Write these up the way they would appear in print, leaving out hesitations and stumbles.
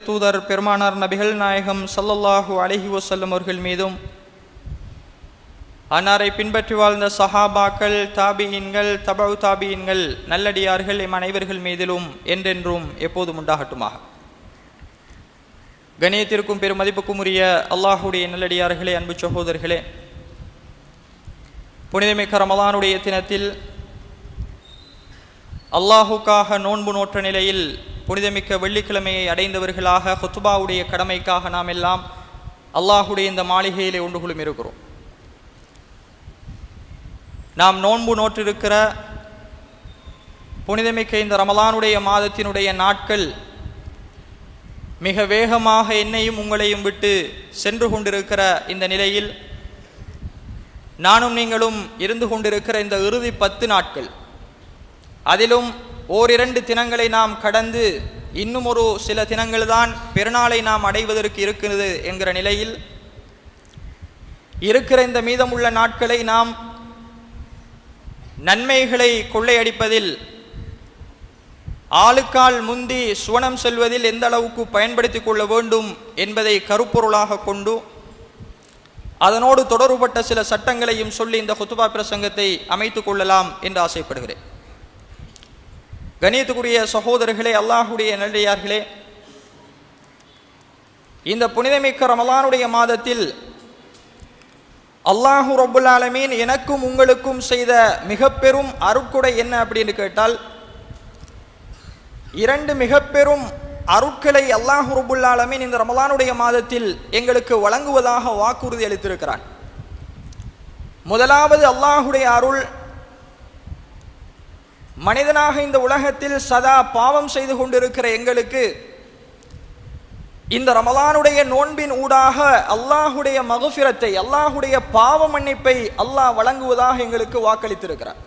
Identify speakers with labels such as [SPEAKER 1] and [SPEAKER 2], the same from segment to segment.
[SPEAKER 1] தூதர் பெருமானார் நபிகள் நாயகம் ஸல்லல்லாஹு அலைஹி வஸல்லம் அவர்கள் மீதும் அன்னாரை பின்பற்றி வாழ்ந்த சஹாபாக்கள், தாபியீன்கள், தபஉ தாபியீன்கள், நல்லடியார்கள் எம் அனைவர்கள் மீதிலும் என்றென்றும் எப்போதும் உண்டாகட்டுமாக. கணியத்திற்கும் பெருமதிப்புக்கும் உரிய அல்லாஹுடைய நல்லடியார்களே, அன்பு சகோதரர்களே, புனிதமிக்க ரமலானுடைய தினத்தில் அல்லாஹுக்காக நோன்பு நோற்ற நிலையில் புனிதமிக்க வெள்ளிக்கிழமையை அடைந்தவர்களாக ஹுத்பாவுடைய கடமைக்காக நாம் எல்லாம் அல்லாஹுடைய இந்த மாளிகையிலே ஒன்று குழுமி இருக்கிறோம். நாம் நோன்பு நோற்றிருக்கிற புனிதமிக்க இந்த ரமலானுடைய மாதத்தினுடைய நாட்கள் மிக வேகமாக என்னையும் உங்களையும் விட்டு சென்று கொண்டிருக்கிற இந்த நிலையில் நானும் நீங்களும் இருந்து கொண்டிருக்கிற இந்த இறுதி 10 நாட்கள், அதிலும் ஓரிரண்டு தினங்களை நாம் கடந்து இன்னும் ஒரு சில தினங்கள் தான் பெருநாளை நாம் அடைவதற்கு இருக்கிறது என்கிற நிலையில் இருக்கிற இந்த மீதமுள்ள நாட்களை நாம் நன்மைகளை கொள்ளையடிப்பதில், ஆளுக்கால் முந்தி சுவனம் செல்வதில் எந்த அளவுக்கு பயன்படுத்தி கொள்ள வேண்டும் என்பதை கருப்பொருளாக கொண்டு அதனோடு தொடர்புபட்ட சில சட்டங்களையும் சொல்லி இந்த ஹுத்பா பிரசங்கத்தை அமைத்துக் கொள்ளலாம் என்று ஆசைப்படுகிறேன். கணியத்துக்குரிய சகோதரர்களே, அல்லாஹுடைய நல்லடியார்களே, இந்த புனிதமிக்க ரமலானுடைய மாதத்தில் அல்லாஹு ரப்புல் ஆலமீன் எனக்கும் உங்களுக்கும் செய்த மிக பெரும் அருட்கொடை என்ன அப்படின்னு கேட்டால், 2 மிக பெரும் அருட்களை அல்லாஹு ரப்புல் ஆலமீன் இந்த ரமலானுடைய மாதத்தில் எங்களுக்கு வழங்குவதாக வாக்குறுதி அளித்திருக்கிறான். முதலாவது அல்லாஹுடைய அருள், மனிதனாக இந்த உலகத்தில் சதா பாவம் செய்து கொண்டிருக்கிற எங்களுக்கு இந்த ரமலானுடைய நோன்பின் ஊடாக அல்லாஹுடைய மகுஃபிரத்தை, அல்லாஹுடைய பாவ மன்னிப்பை அல்லாஹ் வழங்குவதாக எங்களுக்கு வாக்களித்திருக்கிறார்.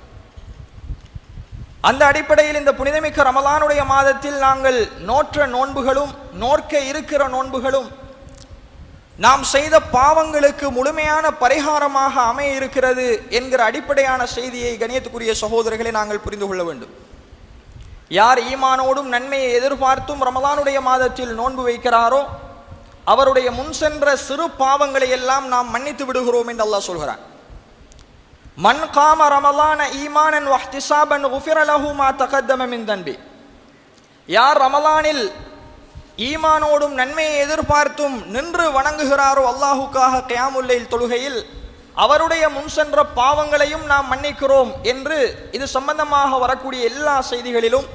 [SPEAKER 1] அந்த அடிப்படையில் இந்த புனிதமிக்க ரமலானுடைய மாதத்தில் நாங்கள் நோற்ற நோன்புகளும் நோற்க இருக்கிற நோன்புகளும் நாம் செய்த பாவங்களுக்கு முழுமையான பரிகாரமாக அமைய இருக்கிறது என்கிற அடிப்படையான செய்தியை கணியத்துக்குரிய சகோதரர்களை நாங்கள் புரிந்து கொள்ள வேண்டும். யார் ஈமானோடும் நன்மையை எதிர்பார்த்தும் ரமலானுடைய மாதத்தில் நோன்பு வைக்கிறாரோ அவருடைய முன் சென்ற சிறு பாவங்களை எல்லாம் நாம் மன்னித்து விடுகிறோம் என்று அல்லாஹ் சொல்கிறான். மன் காம ரமலான ஈமானன் வஹ்திசாபன் குஃபிர லஹு மா தகத்தம மின் தன்பி. யார் ரமலானில் ஈமானோடும் நன்மையை எதிர்பார்த்தும் நின்று வணங்குகிறாரோ அல்லாஹுக்காக கியாமுல் லைல் தொழுகையில், அவருடைய முன் சென்ற பாவங்களையும் நாம் மன்னிக்கிறோம் என்று இது சம்பந்தமாக வரக்கூடிய எல்லா செய்திகளிலும்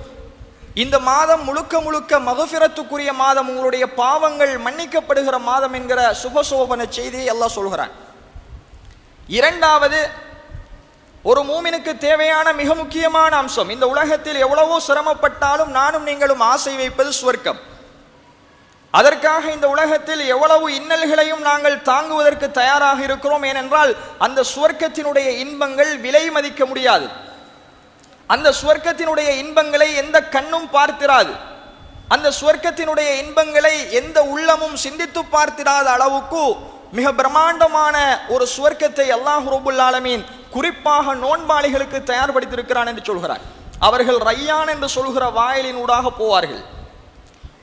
[SPEAKER 1] இந்த மாதம் முழுக்க முழுக்க மகுஃபிரத்துக்குரிய மாதம், உங்களுடைய பாவங்கள் மன்னிக்கப்படுகிற மாதம் என்கிற சுபசோபன செய்தியை அல்லாஹ் சொல்கிறான். இரண்டாவது, ஒரு மூமினுக்கு தேவையான மிக முக்கியமான அம்சம், இந்த உலகத்தில் எவ்வளவோ சிரமப்பட்டாலும் நானும் நீங்களும் ஆசை வைப்பது சுவர்க்கம். அதற்காக இந்த உலகத்தில் எவ்வளவு இன்னல்களையும் நாங்கள் தாங்குவதற்கு தயாராக இருக்கிறோம். ஏனென்றால் அந்த சுவர்க்கத்தினுடைய இன்பங்கள் விலை மதிக்க முடியாது. அந்த சுவர்க்கத்தினுடைய இன்பங்களை எந்த கண்ணும் பார்த்திராது. அந்த சுவர்க்கத்தினுடைய இன்பங்களை எந்த உள்ளமும் சிந்தித்து பார்த்திராத அளவுக்கு மிக பிரம்மாண்டமான ஒரு சுவர்க்கத்தை அல்லாஹ் ரப்புல் ஆலமீன் குறிப்பாக நோன்பாளிகளுக்கு தயார்படுத்தியிருக்கிறான் என்று சொல்கிறார். அவர்கள் ரையான் என்று சொல்கிற வாயிலின் ஊடாக போவார்கள்.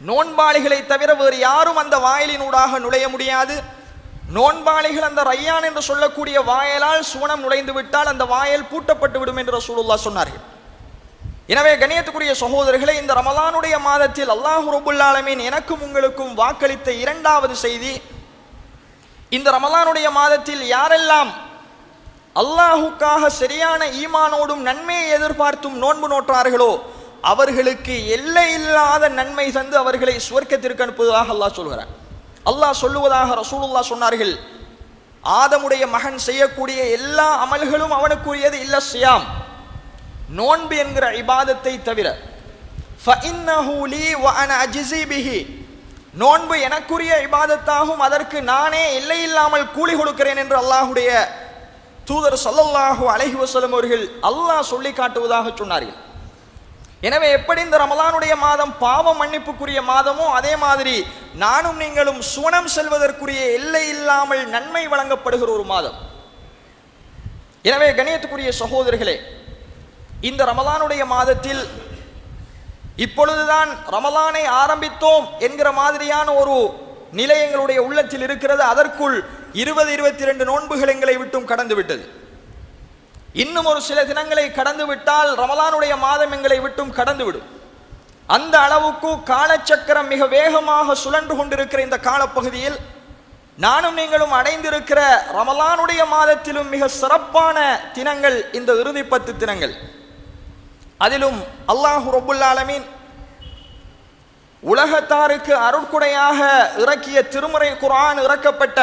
[SPEAKER 1] நோன்பாளிகளை தவிர வேறு யாரும் அந்த வாயிலின் ஊடாக நுழைய முடியாது. நோன்பாளிகள் அந்த ரையான் என்று சொல்லக்கூடிய வாயலால் சுவனம் நுழைந்து விட்டால் அந்த வாயல் பூட்டப்பட்டு விடும் என்று ரசூலுல்லாஹ் சொன்னார்கள். எனவே கணியத்துக்குரிய சகோதரர்களே, இந்த ரமலானுடைய மாதத்தில் அல்லாஹ் ரப்புல் ஆலமீன் எனக்கும் உங்களுக்கும் வாக்களித்த இரண்டாவது செய்தி, இந்த ரமலானுடைய மாதத்தில் யாரெல்லாம் அல்லாஹுக்காக சரியான ஈமானோடும் நன்மையை எதிர்பார்த்தும் நோன்பு நோற்றார்களோ அவர்களுக்கு எல்லை இல்லாத நன்மை தந்து அவர்களை சுவர்க்கத்திற்கு அனுப்புவதாக அல்லாஹ் சொல்கிறார். அல்லாஹ் சொல்லுவதாக ரசூலுல்லாஹ் சொன்னார்கள், ஆதமுடைய மகன் செய்யக்கூடிய எல்லா அமல்களும் அவனுக்குரியது இல்ல சியாம், நோன்பு என்கிற இபாதத்தை தவிர. ஃபஇன்னஹு லீ வ அன அஜ்ஸி பிஹி, நோன்பு எனக்குரிய இபாதத்தாகும், அதற்கு நானே எல்லை இல்லாமல் கூலி கொடுக்கிறேன் என்று அல்லாஹுடைய தூதர் ஸல்லல்லாஹு அலைஹி வஸல்லம் அவர்கள் அல்லாஹ் சொல்லி காட்டுவதாக சொன்னார்கள். எனவே எப்படி இந்த ரமலானுடைய மாதம் பாவ மன்னிப்புக்குரிய மாதமோ அதே மாதிரி நானும் நீங்களும் சுவனம் செல்வதற்குரிய எல்லை இல்லாமல் நன்மை வழங்கப்படுகிற ஒரு மாதம். எனவே கணியத்துக்குரிய சகோதரர்களே, இந்த ரமலானுடைய மாதத்தில் இப்பொழுதுதான் ரமலானை ஆரம்பித்தோம் என்கிற மாதிரியான ஒரு நிலை எங்களுடைய உள்ளத்தில் இருக்கிறது. அதற்குள் 20-22 நோன்புகள் எங்களை விட்டும் கடந்து விட்டது. இன்னும் ஒரு சில தினங்களை கடந்து விட்டால் ரமலானுடைய மாதம் எங்களை விட்டும் கடந்து விடும். அந்த அளவுக்கு காலச்சக்கரம் மிக வேகமாக சுழன்று கொண்டிருக்கிற இந்த காலப்பகுதியில் நானும் நீங்களும் அடைந்திருக்கிற ரமலானுடைய மாதத்திலும் மிக சிறப்பான தினங்கள் இந்த இறுதி 10 தினங்கள். அதிலும் அல்லாஹ் ரப்புல் ஆலமீன் உலகத்தாருக்கு அருட்கொடையாக இறக்கிய திருமறை குர்ஆன் இறக்கப்பட்ட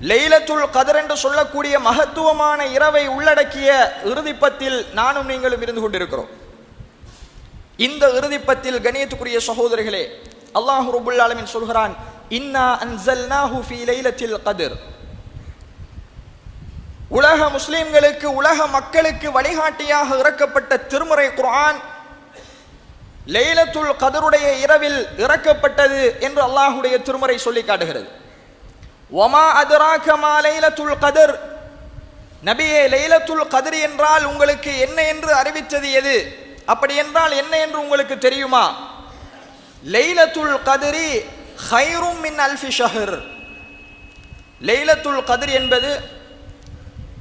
[SPEAKER 1] லைலத்துல் கத்ர் என்று சொல்லக்கூடிய மகத்துவமான இரவை உள்ளடக்கிய இறுதி 10 நானும் நீங்களும் இருந்து கொண்டிருக்கிறோம். இந்த இறுதி 10 கண்ணியத்துக்குரிய சகோதரர்களே, அல்லாஹ் ரப்புல் ஆலமீன் சொல்கிறான், இன்னா அன்ஸல்னாஹு ஃபீ லைலத்தில் கத்ர். உலக முஸ்லிம்களுக்கு, உலக மக்களுக்கு வழிகாட்டியாக இறக்கப்பட்ட திருமறை குர்ஆன் லைலத்துல் கத்ருடைய இரவில் இறக்கப்பட்டது என்று அல்லாஹ்வுடைய திருமறை சொல்லி காட்டுகிறது. வமா அத்ராக மா லைலத்துல் கத்ர். நபியே, லைலத்துல் கத்ர் என்றால் உங்களுக்கு என்ன என்று அறிவித்தது எது? அப்படி என்றால் என்ன என்று உங்களுக்கு தெரியுமா? லைலத்துல் கத்ரி கைரும் மின் அல்ஃபி ஷஹர். லைலத்துல் கத்ர் என்பது,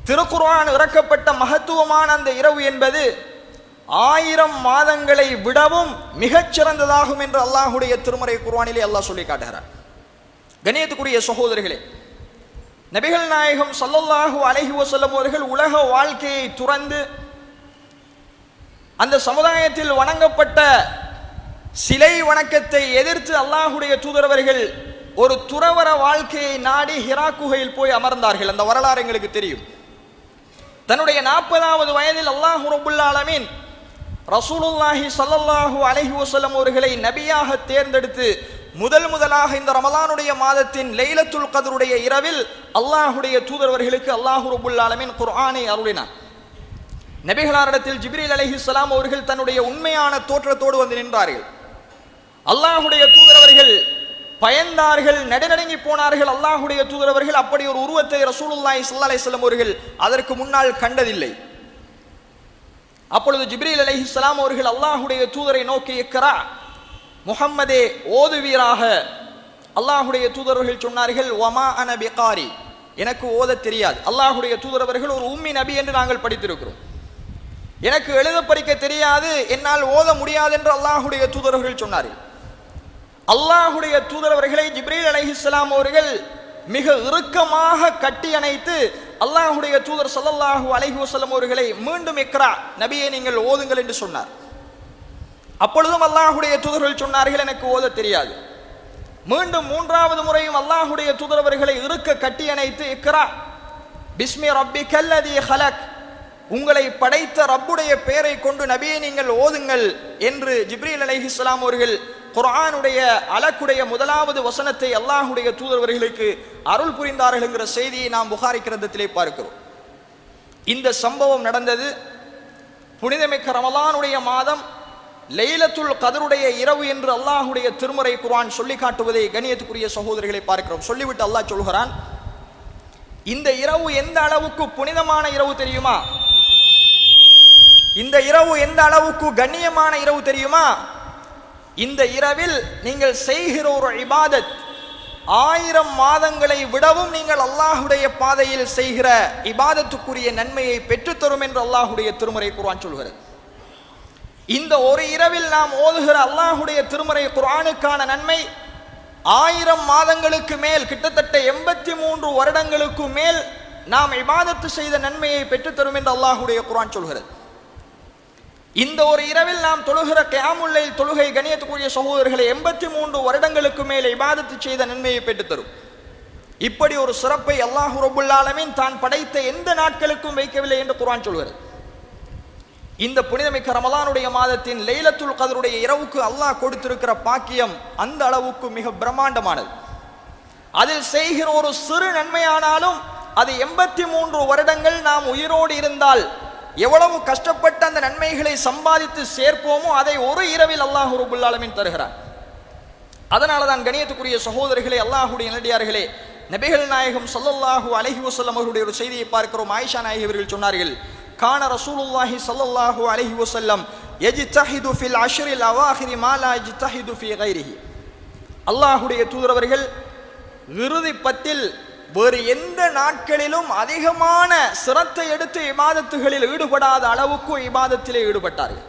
[SPEAKER 1] திருக்குர்ஆன் இறக்கப்பட்ட மகத்துவமான அந்த இரவு என்பது 1000 மாதங்களை விடவும் மிகச் சிறந்ததாகும் என்று அல்லாஹ்வுடைய திருமறை குர்ஆனிலே அல்லாஹ் சொல்லி காட்டுகிறார். கண்ணியத்துக்குரிய சகோதரர்களே, நபிகள் நாயகம் ஸல்லல்லாஹு அலைஹி வஸல்லம் அவர்கள் உலக வாழ்க்கையை துறந்து அந்த சமுதாயத்தில் வணங்கப்பட்ட சிலை வணக்கத்தை எதிர்த்து அல்லாஹ்வுடைய தூதரவர்கள் ஒரு துறவற வாழ்க்கையை நாடி ஹிரா குகையில் போய் அமர்ந்தார்கள். அந்த வரலாறு எங்களுக்கு தெரியும். தன்னுடைய 40வது வயதில் அல்லாஹ் ரப்புல் ஆலமீன் ரசூலுல்லாஹி ஸல்லல்லாஹு அலைஹி வஸல்லம் அவர்களை நபியாக தேர்ந்தெடுத்து முதலாக இந்த ரமலானுடைய மாதத்தின் லைலத்துல் கத்ருடைய இரவில் அல்லாஹ்வுடைய தூதரவர்களுக்கு அல்லாஹ் ரப்புல் ஆலமீன் குர்ஆனை அருளினார். நபிகளாரிடத்தில் ஜிப்ரீல் அலைஹிஸ்ஸலாம் அவர்கள் தன்னுடைய உண்மையான தோற்றத்தோடு வந்து நின்றார்கள். அல்லாஹ்வுடைய தூதரவர்கள் பயந்தார்கள், நடுநடுங்கி போனார்கள். அல்லாஹ்வுடைய தூதரவர்கள் அப்படி ஒரு உருவத்தை ரசூலுல்லாஹி ஸல்லல்லாஹு அலைஹி வஸல்லம் அவர்கள் அதற்கு முன்னால் கண்டதில்லை. அப்பொழுது ஜிப்ரீல் அலைஹிஸ்ஸலாம் அவர்கள் அல்லாஹ்வுடைய தூதரை நோக்கி, இக்ரா முஹம்மதே, ஓதுவீராக. அல்லாஹ்வுடைய தூதரவர்கள் சொன்னார்கள், வமா அன பிகாரி, எனக்கு ஓத தெரியாது. அல்லாஹ்வுடைய தூதரவர்கள் ஒரு உம்மி நபி என்று நாங்கள் படித்திருக்கிறோம். எனக்கு எழுத படிக்க தெரியாது, என்னால் ஓத முடியாது என்று அல்லாஹ்வுடைய தூதரவர்கள் சொன்னார்கள். அல்லாஹ்வுடைய தூதரவர்களை ஜிப்ரீல் அலைஹிஸ்ஸலாம் அவர்கள் மிக இறுக்கமாக கட்டி அணைத்து அல்லாஹ்வுடைய தூதர் ஸல்லல்லாஹு அலைஹி வஸல்லம் அவர்களை மீண்டும் இக்ரா, நபியை நீங்கள் ஓதுங்கள் என்று சொன்னார். அப்பொழுதும் அல்லாஹ்வுடைய தூதர்கள் சொன்னார்கள், எனக்கு ஓத தெரியாது. மீண்டும் 3வது முறையும் அல்லாஹ்வுடைய தூதரவர்களை இறுக்க கட்டி அணைத்து இக்ரா பிஸ்மி ரப்பிக்கல்லதி ஹலக், உங்களை படைத்த ரப்புடைய பெயரை கொண்டு நபியை நீங்கள் ஓதுங்கள் என்று ஜிப்ரீல் அலைஹிஸ்ஸலாம் அவர்கள் குர்ஆனுடைய அலக்குடைய 1வது வசனத்தை அல்லாஹ்வுடைய தூதரவர்களுக்கு அருள் புரிந்தார்கள் என்கிற செய்தியை நாம் புகாரி கிரந்தத்திலே பார்க்கிறோம். இந்த சம்பவம் நடந்தது புனிதமிக்க ரமலானுடைய மாதம் லைலத்துல் கத்ருடைய இரவு என்று அல்லாஹ்வுடைய திருமறை குர்ஆன் சொல்லி காட்டுவதை கண்ணியத்துக்குரிய சகோதரர்களை பார்க்கிறோம். சொல்லிவிட்டு அல்லாஹ் சொல்கிறான், இந்த இரவு எந்த அளவுக்கு புனிதமான இரவு தெரியுமா? இந்த இரவு எந்த அளவுக்கு கண்ணியமான இரவு தெரியுமா? இந்த இரவில் நீங்கள் செய்கிற ஒரு இபாதத் 1000 மாதங்களை விடவும் நீங்கள் அல்லாஹ்வுடைய பாதையில் செய்கிற இபாதத்துக்குரிய நன்மையை பெற்றுத்தரும் என்று அல்லாஹ்வுடைய திருமறை குர்ஆன் சொல்கிறது. இந்த ஒரு இரவில் நாம் ஓதுகிற அல்லாஹ்வுடைய திருமறை குர்ஆனுக்கான நன்மை 1000 மாதங்களுக்கு மேல், கிட்டத்தட்ட 83 வருடங்களுக்கு மேல் நாம் இபாதத்து செய்த நன்மையை பெற்றுத்தரும் என்று அல்லாஹ்வுடைய குர்ஆன் சொல்கிறது. இந்த ஒரு இரவில் நாம் தொழுகிற கியாமுல் லைல் தொழுகை கண்ணியத்துக்குரிய சகோதரர்களை 83 வருடங்களுக்கு மேல் இபாதத்து செய்த நன்மையை பெற்றுத்தரும். இப்படி ஒரு சிறப்பை அல்லாஹ் ரப்புல் ஆலமீன் தான் படைத்த எந்த நாட்களுக்கும் வைக்கவில்லை என்று குர்ஆன் சொல்கிறது. இந்த புனிதமிக்க ரமலானுடைய மாதத்தின் லைலத்துல் கத்ருடைய இரவுக்கு அல்லாஹ் கொடுத்திருக்கிற பாக்கியம் அந்த அளவுக்கு மிக பிரம்மாண்டமானது. அதில் செய்கிற ஒரு சிறு நன்மையானாலும் அது 83 வருடங்கள் நாம் உயிரோடு இருந்தால் எவ்வளவு கஷ்டப்பட்டு அந்த நன்மைகளை சம்பாதித்து சேர்ப்போமோ அதை ஒரு இரவில் அல்லாஹ் ரப்புல் ஆலமீன் தருகிறார். அதனால தான் கண்ணியத்துக்குரிய சகோதரர்களே, அல்லாஹ்வுடைய நல்லடியார்களே, நபிகள் நாயகம் ஸல்லல்லாஹு அலைஹி வஸல்லம் அவர்களுடைய ஒரு செய்தியை பார்க்கிறோம். ஆயிஷா நாயகி அவர்கள் சொன்னார்கள், கான ரசூலுல்லாஹி ஸல்லல்லாஹு அலைஹி வஸல்லம் யஜ்தஹிது ஃபில் அஷ்ரில் அவாஹிரி மா லா யஜ்தஹிது ஃபீ கைரிஹி. அல்லாஹ்வுடைய தூதர் அவர்கள் இறுதி பத்தில் வேறு எந்த நாட்களிலும் அதிகமான சிரத்தை எடுத்து இபாதத்துகளில் ஈடுபடாத அளவுக்கு இபாதத்திலே ஈடுபட்டார்கள்.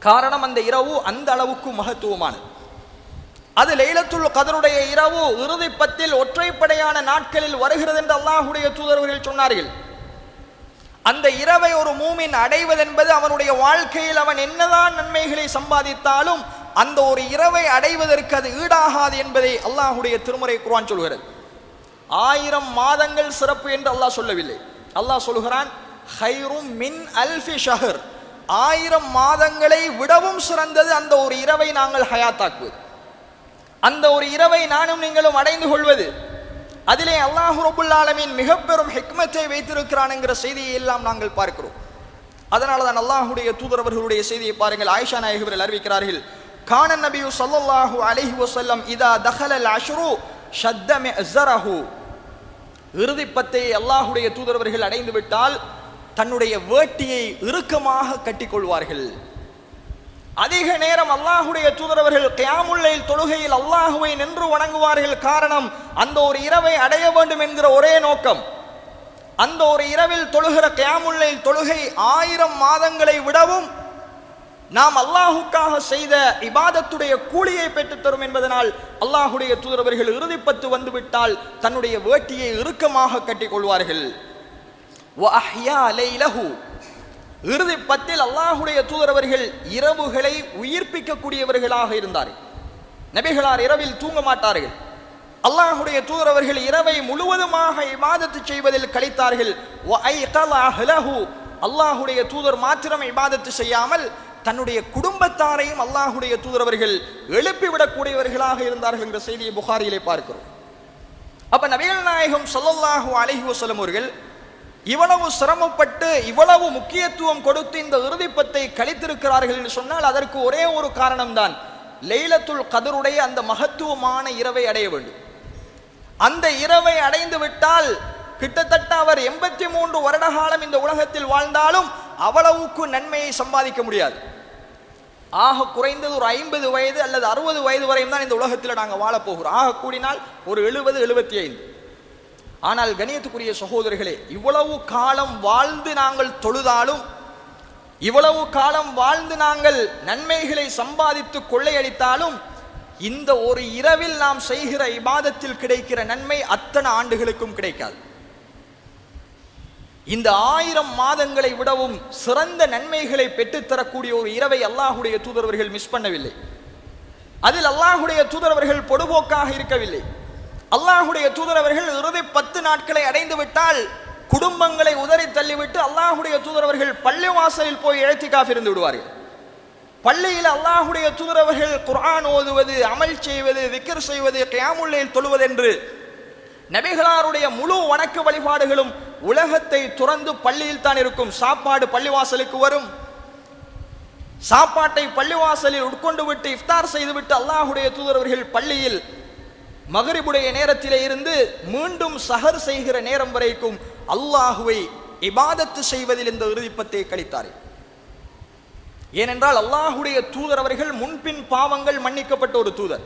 [SPEAKER 1] காரணம், அந்த இரவு அந்த அளவுக்கு மகத்துவமானது. அது லைலத்துல் கத்ருடைய இரவு இறுதி பத்தில் ஒற்றைப்படையான நாட்களில் வருகிறது என்று அல்லாஹ்வுடைய தூதர்கள் சொன்னார்கள். அந்த இரவை ஒரு மூமின் அடைவதென்பது அவனுடைய வாழ்க்கையில் அவன் என்னதான் நன்மைகளை சம்பாதித்தாலும் அந்த ஒரு இரவை அடைவதற்கு அது ஈடாகாது என்பதை அல்லாஹ்வுடைய திருமறை குர்ஆன் சொல்கிறது. 1000 மாதங்கள் சிறப்பு என்று அல்லாஹ் சொல்லவில்லை. அல்லாஹ் சொல்கிறான், ஹைரும் மின் அல்ஃபி ஷஹர், 1000 மாதங்களை விடவும் சிறந்தது அந்த ஒரு இரவை நாங்கள் ஹயாத்தாக்குவது, அந்த ஒரு இரவை நானும் நீங்களும் அடைந்து கொள்வது. அதிலே அல்லாஹ் ரப்புல் ஆலமீன் மிக பெரும் ஹிக்மத்தை வைத்திருக்கிறான் என்கிற செய்தியை எல்லாம் நாங்கள் பார்க்கிறோம். அதனால தான் அல்லாஹ்வுடைய தூதர் அவர்களுடைய செய்தியை பாருங்கள். ஆயிஷா நாயகி அறிவிக்கிறார்கள், கான நபியு ஸல்லல்லாஹு அலைஹி வஸல்லம் இதா தஹலல் அஷ்ரு ஷத்த மிஅஸரஹு. இறுதி பத்தை அல்லாஹ்வுடைய தூதர் அவர்கள் அடைந்து விட்டால் தன்னுடைய வேட்டியை இறுக்கமாக கட்டிக்கொள்வார்கள். அதிக நேரம் அல்லாஹ்வுடைய தூதர் அவர்கள் கியாமுல் லைல் தொழுகையில் அல்லாஹ்வை நின்று வணங்குவார்கள். காரணம், அந்த ஒரு இரவை அடைய வேண்டும் என்கிற ஒரே நோக்கம். அந்த ஒரு இரவில் தொழுகிற கியாமுல் லைல் தொழுகை 1000 மாதங்களை விடவும் நாம் அல்லாஹுக்காக செய்த இபாதத்துடைய கூலியை பெற்றுத் தரும் என்பதனால் அல்லாஹ்வுடைய தூதர் அவர்கள் இறுதி பத்து வந்துவிட்டால் தன்னுடைய வேட்டியை இறுக்கமாக கட்டிக் கொள்வார்கள். வஅஹ்யா லைலஹு, இறுதி பத்தில் அல்லாஹ்வுடைய தூதர் அவர்கள் இரவுகளை உயிர்ப்பிக்கக்கூடியவர்களாக இருந்தார்கள். நபிகளார் இரவில் தூங்க மாட்டார்கள். அல்லாஹ்வுடைய தூதர் அவர்கள் இரவை முழுவதுமாக இபாதத்து செய்வதில் கழித்தார்கள். வஅய்கல அஹ்லஹு, அல்லாஹ்வுடைய தூதர் மாத்திரம் இபாதத்து செய்யாமல் தன்னுடைய குடும்பத்தாரையும் அல்லாஹ்வுடைய தூதர் அவர்கள் எழுப்பிவிடக்கூடியவர்களாக இருந்தார்கள் என்ற செய்தியை புகாரியிலே பார்க்கிறோம். அப்ப நபிகள் நாயகம் ஸல்லல்லாஹு அலைஹி வஸல்லம் அவர்கள் இவ்வளவு சிரமப்பட்டு இவ்வளவு முக்கியத்துவம் கொடுத்து இந்த இறுதிப்பத்தை கழித்திருக்கிறார்கள் என்று சொன்னால் அதற்கு ஒரே ஒரு காரணம்தான், லைலத்துல் கத்ருடைய அந்த மகத்துவமான இரவை அடைய வேண்டும். அந்த இரவை அடைந்து விட்டால் கிட்டத்தட்ட அவர் 83 வருட காலம் இந்த உலகத்தில் வாழ்ந்தாலும் அவ்வளவுக்கு நன்மையை சம்பாதிக்க முடியாது. ஆக குறைந்தது ஒரு 50 வயது அல்லது 60 வயது வரையும் தான் இந்த உலகத்தில் நாங்கள் வாழ போகிறோம். ஆக கூடினால் ஒரு 70, 75. ஆனால் கணியத்துக்குரிய சகோதரர்களே, இவ்வளவு காலம் வாழ்ந்து நாங்கள் தொழுதாலும், இவ்வளவு காலம் வாழ்ந்து நாங்கள் நன்மைகளை சம்பாதித்து கொள்ளையடித்தாலும் இந்த ஒரு இரவில் நாம் செய்கிற இபாதத்தில் கிடைக்கிற நன்மை அத்தனை ஆண்டுகளுக்கும் கிடைக்காது. இந்த 1000 மாதங்களை விடவும் சிறந்த நன்மைகளை பெற்றுத்தரக்கூடிய ஒரு இரவை அல்லாஹ்வுடைய தூதரவர்கள் மிஸ் பண்ணவில்லை. அதில் அல்லாஹ்வுடைய தூதரவர்கள் பொடுபோக்காக இருக்கவில்லை. அல்லாஹ்வுடைய தூதரவர்கள் இறுதி 10 நாட்களை அடைந்து விட்டால் குடும்பங்களை உதறி தள்ளிவிட்டு அல்லாஹ்வுடைய தூதரவர்கள் பள்ளி வாசலில் போய் இழ்திகாஃப் இருந்து விடுவார்கள். பள்ளியில் அல்லாஹ்வுடைய தூதரவர்கள் குர்ஆன் ஓதுவது, அமல் செய்வது, திக்ர் செய்வது, கியாமுல் லைல் தொழுவது என்று நபிகளாருடைய முழு வணக்க வழிபாடுகளும் உலகத்தை துறந்து பள்ளியில் தான் இருக்கும். சாப்பாடு பள்ளிவாசலுக்கு வரும். சாப்பாட்டை பள்ளிவாசலில் உட்கொண்டு விட்டு இஃப்தார் செய்துவிட்டு அல்லாஹ்வுடைய தூதரவர்கள் பள்ளியில் மகரிபுடைய நேரத்திலே இருந்து மீண்டும் சஹர் செய்கிற நேரம் வரைக்கும் அல்லாஹுவை இபாதத்து செய்வதில் இந்த இறுதிப்பத்தை கழித்தார்கள். ஏனென்றால் அல்லாஹ்வுடைய தூதர் அவர்கள் முன்பின் பாவங்கள் மன்னிக்கப்பட்ட ஒரு தூதர்,